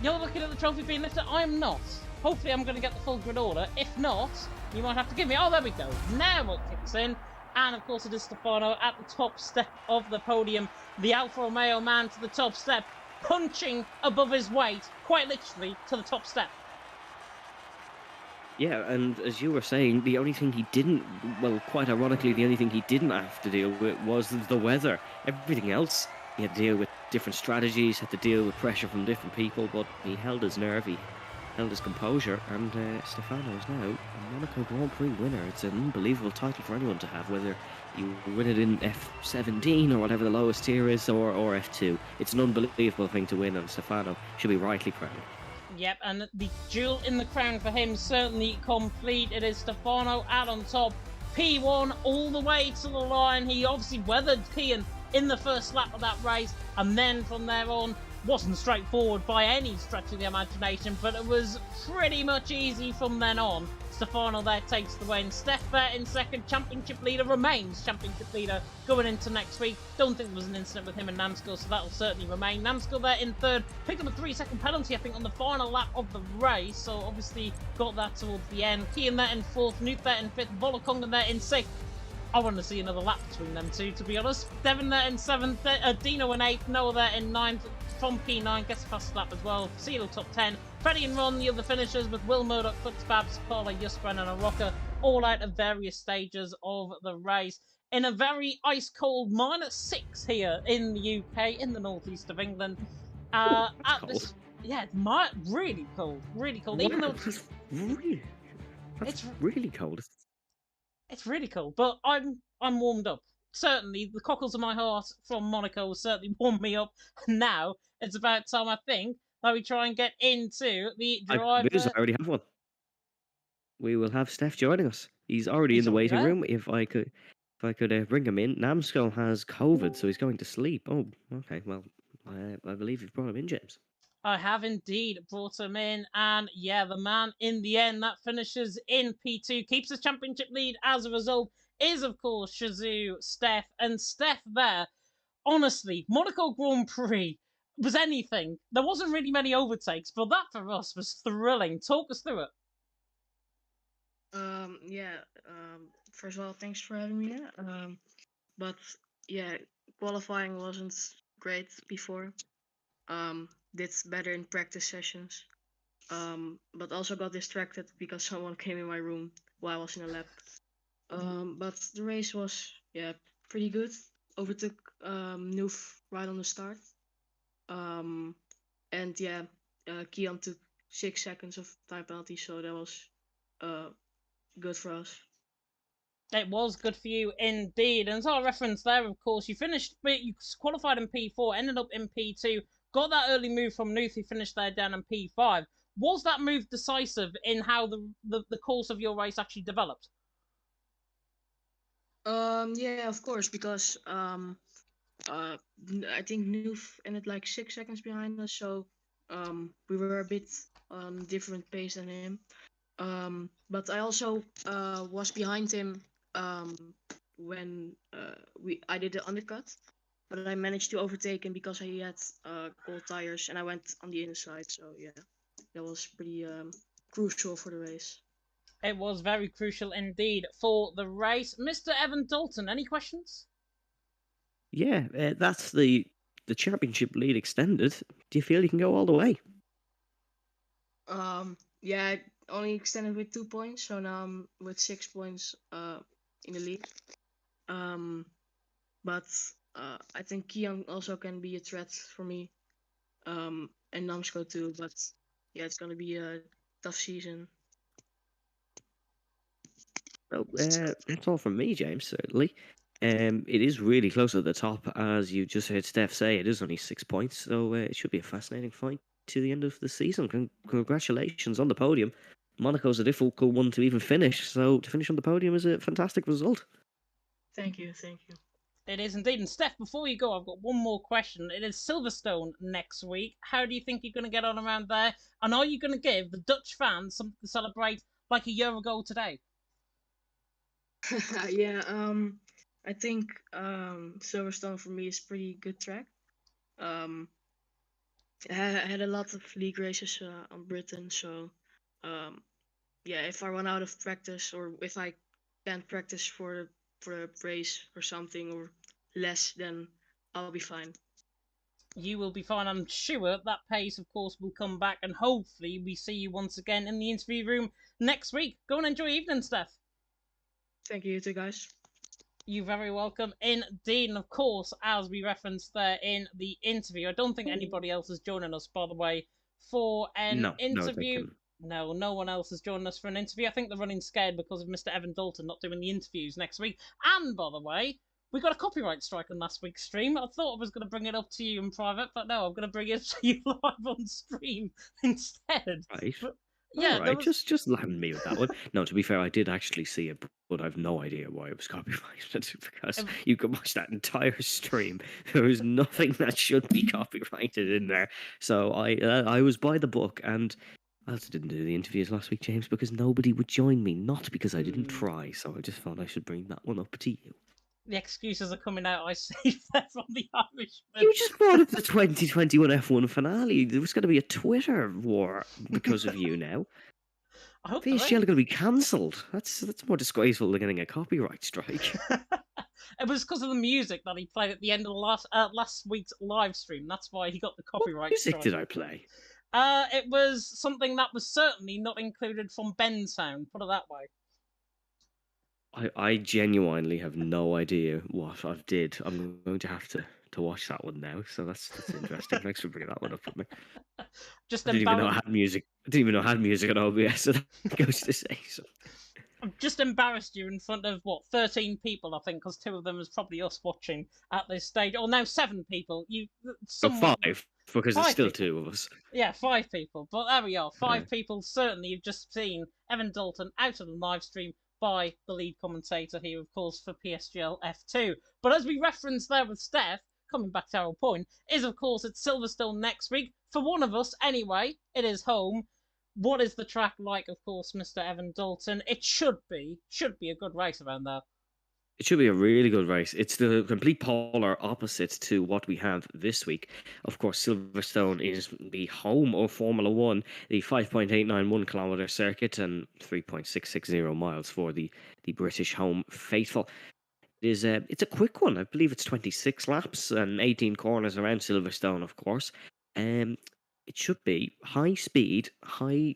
You're looking at the trophy being lifted? I'm not. Hopefully I'm going to get the full grid order. If not, you might have to give me... Oh, there we go. Now it kicks in. And, of course, it is Stefano at the top step of the podium. The Alfa Romeo man to the top step, punching above his weight, quite literally, to the top step. Yeah, and as you were saying, the only thing he didn't, well, quite ironically, the only thing he didn't have to deal with was the weather. Everything else, he had to deal with different strategies, had to deal with pressure from different people, but he held his nerve, he held his composure, and Stefano is now a Monaco Grand Prix winner. It's an unbelievable title for anyone to have, whether you win it in F17 or whatever the lowest tier is, or F2. It's an unbelievable thing to win, and Stefano should be rightly proud. Yep, and the jewel in the crown for him certainly complete. It is Stefano out on top. P1 all the way to the line. He obviously weathered Kian in the first lap of that race, and then from there on, wasn't straightforward by any stretch of the imagination, but it was pretty much easy from then on. Stefano there takes the win. Steph there in 2nd, championship leader, remains championship leader going into next week. Don't think there was an incident with him and Namsko, so that'll certainly remain. Namsko there in 3rd, picked up a 3-second penalty, I think, on the final lap of the race, so obviously got that towards the end. Kian there in 4th, Nuth there in 5th, Volakongan there in 6th. I want to see another lap between them two, to be honest. Devon there in 7th, Dino in 8th, Noah there in 9th, from P9, gets a fast lap as well. Seal top 10. Freddie and Ron, the other finishers, with Will Murdoch, Foots, Babs, Paula, Yuspren and Aroka, all out of various stages of the race. In a very ice-cold -6 here in the UK, in the northeast of England. That's cold. Yeah, it's really cold, really cold. Even though That's really cold. It's really cool, but I'm warmed up. Certainly, the cockles of my heart from Monaco certainly warmed me up. Now it's about time, I think, that we try and get into the Good news, I driver. already have one. We will have Steph joining us. He's already in He's the already waiting there. room. If I could bring him in. Namskull has COVID, so he's going to sleep. Oh, okay. Well, I believe you've brought him in, James. I have indeed brought him in, and yeah, the man in the end that finishes in P2 keeps the championship lead as a result is, of course, Shazoo, Steph, and Steph there. Honestly, Monaco Grand Prix was anything. There wasn't really many overtakes, but that for us was thrilling. Talk us through it. Yeah. First of all, thanks for having me here. But yeah, qualifying wasn't great before. Did better in practice sessions. But also got distracted because someone came in my room while I was in a lab. But the race was pretty good. Overtook Noof right on the start. Um, and yeah, Kian took 6 seconds of time penalty, so that was uh good for us. It was good for you indeed. And as I referenced there, of course, you finished, you qualified in P4, ended up in P2, got that early move from Nuth, who finished there down in P5. Was that move decisive in how the course of your race actually developed? Yeah, of course, because I think Noof ended like 6 seconds behind us, so we were a bit different pace than him. But I also was behind him when I did the undercut, but I managed to overtake him because he had cold tires, and I went on the inside. So yeah, that was pretty crucial for the race. It was very crucial indeed for the race. Mr. Evan Dalton, any questions? Yeah, that's the championship lead extended. Do you feel you can go all the way? Yeah, I only extended with 2 points, so now I'm with 6 points in the league. But I think Kian also can be a threat for me, and Namsko too. But yeah, it's gonna be a tough season. Well, that's all from me, James. Certainly. It is really close at the top, as you just heard Steph say. It is only 6 points, so it should be a fascinating fight to the end of the season. Congratulations on the podium. Monaco's a difficult one to even finish, so to finish on the podium is a fantastic result. Thank you, thank you. It is indeed. And Steph, before you go, I've got one more question. It is Silverstone next week. How do you think you're going to get on around there? And are you going to give the Dutch fans something to celebrate like a year ago today? Yeah, I think Silverstone for me is pretty good track. I had a lot of league races on Britain, so yeah, if I run out of practice or if I can't practice for a race or something or less, then I'll be fine. You will be fine. I'm sure that pace, of course, will come back, and hopefully we see you once again in the interview room next week. Go and enjoy your evening, Steph. Thank you, too, guys. You're very welcome indeed. And of course, as we referenced there in the interview, I don't think anybody else is joining us, by the way, for an No, thank interview. you. No, no one else is joining us for an interview. I think they're running scared because of Mr. Evan Dalton not doing the interviews next week. And by the way, we got a copyright strike on last week's stream. I thought I was going to bring it up to you in private, but no, I'm going to bring it to you live on stream instead. Right. But, All yeah, there right, was. just land me with that one. No, to be fair, I did actually see it, but I've no idea why it was copyrighted because you can watch that entire stream. There was nothing that should be copyrighted in there. So I was by the book, and I also didn't do the interviews last week, James, because nobody would join me. Not because I didn't try. So I just thought I should bring that one up to you. The excuses are coming out. I see that from the Irishman. You just brought up the 2021 F1 finale. There was going to be a Twitter war because of you now. I hope PSGL are going to be cancelled. That's more disgraceful than getting a copyright strike. It was because of the music that he played at the end of the last week's live stream. That's why he got the copyright What music strike. did I play? It was something that was certainly not included from Ben's sound. Put it that way. I genuinely have no idea what I did. I'm going to have to watch that one now. So that's interesting. Thanks for bringing that one up with me. Just I didn't even know I had music. I didn't even know I had music on OBS. So that goes to say something. I've just embarrassed you in front of, 13 people, I think, because 2 of them is probably us watching at this stage. Or now 7 people. Or Somewhat... 5, because there's 5 still people. 2 of us. Yeah, 5 people. But there we are. 5 Yeah. people. Certainly, you've just seen Evan Dalton out of the live stream by the lead commentator here, of course, for PSGL F2. But as we referenced there with Steph, coming back to our point, is of course it's Silverstone next week. For one of us, anyway, it is home. What is the track like, of course, Mr. Evan Dalton? It should be a good race around there. It should be a really good race. It's the complete polar opposite to what we have this week. Of course, Silverstone is the home of Formula One, the 5.891 kilometre circuit and 3.660 miles for the British home faithful. It's a quick one. I believe it's 26 laps and 18 corners around Silverstone, of course. It should be high speed, high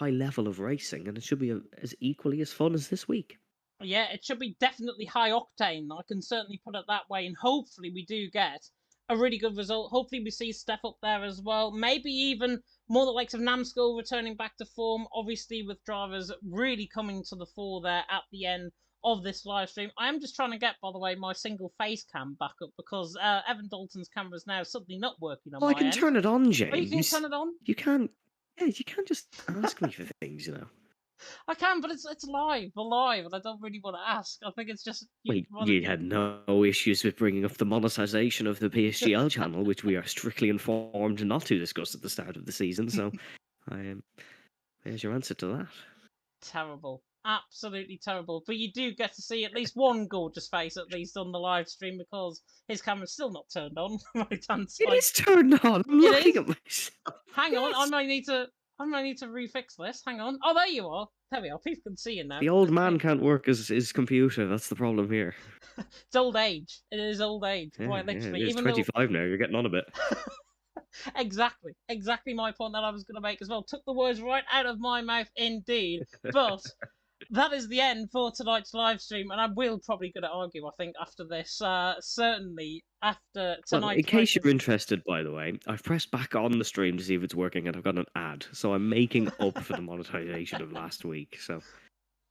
level of racing, and it should be as equally as fun as this week. Yeah, it should be definitely high octane. I can certainly put it that way, and hopefully we do get a really good result. Hopefully we see Steph up there as well. Maybe even more the likes of Namskull returning back to form, obviously with drivers really coming to the fore there at the end of this live stream. I am just trying to get, by the way, my single face cam back up because Evan Dalton's camera is now suddenly not working on my I can end. turn it on, James. Oh, you can turn it on? You can't. Yeah, you can't just ask me for things, you know. I can, but it's live. We're live, and I don't really want to ask. I think it's just... You had no issues with bringing up the monetization of the PSGL channel, which we are strictly informed not to discuss at the start of the season, so there's your answer to that. Terrible. Absolutely terrible. But you do get to see at least one gorgeous face, at least on the live stream, because his camera's still not turned on. Right hand side. It is turned on. I'm looking at myself. Hang on, I might need to refix this. Hang on. Oh, there you are. There we are. People can see you now. The old man can't work his computer. That's the problem here. It's old age. It is old age. Yeah, quite literally. It's Even 25 now. You're getting on a bit. Exactly my point that I was going to make as well. Took the words right out of my mouth indeed. But that is the end for tonight's live stream, and I will probably going to argue, I think, after this. Certainly after tonight. Well, in case you're interested, by the way, I've pressed back on the stream to see if it's working, and I've got an ad. So I'm making up for the monetization of last week. So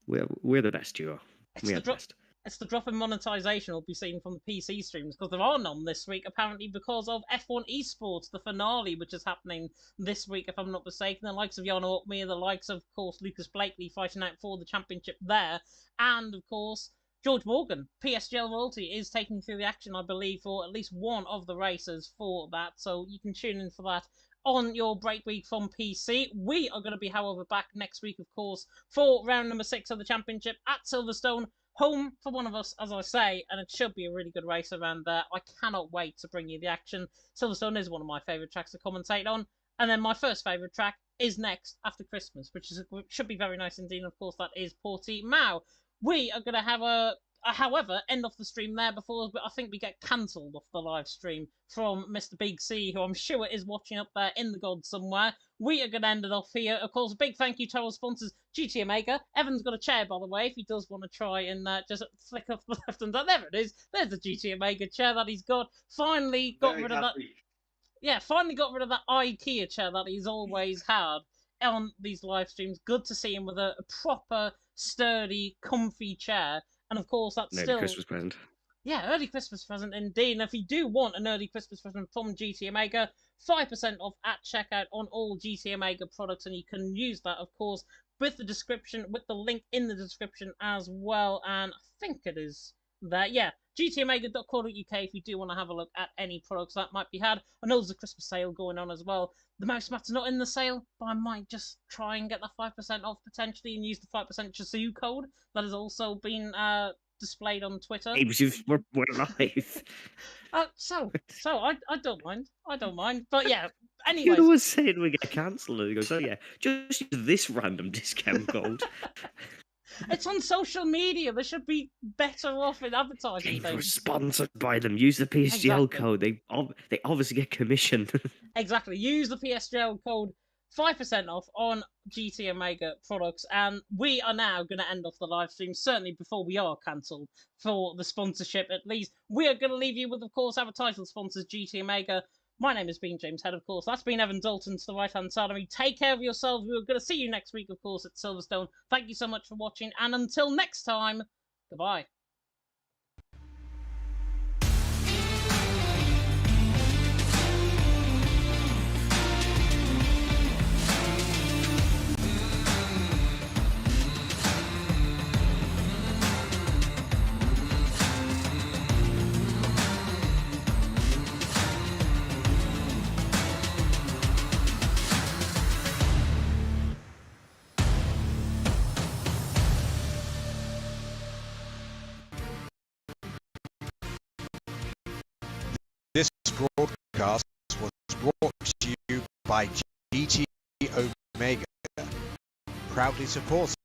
we're the best duo. We are the best. It's the drop in monetization will be seen from the PC streams because there are none this week, apparently because of F1 Esports, the finale, which is happening this week, if I'm not mistaken. The likes of Jan Orkmir, the likes of course, Lucas Blakely fighting out for the championship there, and, of course, George Morgan, PSGL royalty, is taking through the action, I believe, for at least one of the races for that, so you can tune in for that on your break week from PC. We are going to be, however, back next week, of course, for round number 6 of the championship at Silverstone. Home for one of us, as I say, and it should be a really good race around there. I cannot wait to bring you the action. Silverstone is one of my favourite tracks to commentate on. And then my first favourite track is next after Christmas, which should be very nice indeed. And of course, that is Portimao. We are going to have however, end off the stream there before I think we get cancelled off the live stream from Mr. Big C, who I'm sure is watching up there in the gods somewhere. We are going to end it off here. Of course, a big thank you to our sponsors, GT Omega. Evan's got a chair, by the way, if he does want to try and just flick off the left and right. There it is. There's the GT Omega chair that he's got. Finally got rid of that. Yeah, finally got rid of that IKEA chair that he's always had on these live streams. Good to see him with a proper, sturdy, comfy chair. And of course, that's Merry still... Christmas present. Yeah, early Christmas present indeed. And if you do want an early Christmas present from GT Omega, 5% off at checkout on all GT Omega products. And you can use that, of course, with the description, with the link in the description as well. And I think it is there. Yeah, gtomega.co.uk if you do want to have a look at any products that might be had. I know there's a Christmas sale going on as well. The mouse mat's not in the sale, but I might just try and get that 5% off potentially and use the 5% Chazoo code that has also been displayed on Twitter. We're live. So I don't mind. I don't mind. But yeah, anyway. You're the one saying we get cancelled. And he goes, oh yeah, just use this random discount code. It's on social media. They should be better off in advertising things. We're sponsored by them. Use the PSGL code. They obviously get commission. Exactly. Use the PSGL code, 5% off on GT Omega products. And we are now going to end off the live stream, certainly before we are cancelled for the sponsorship at least. We are going to leave you with, of course, our title sponsors, GT Omega. My name has been James Head, of course. That's been Evan Dalton to the right-hand side of me. Take care of yourselves. We're going to see you next week, of course, at Silverstone. Thank you so much for watching, and until next time, goodbye. This broadcast was brought to you by GT Omega, proudly supporting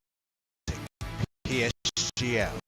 PSGL.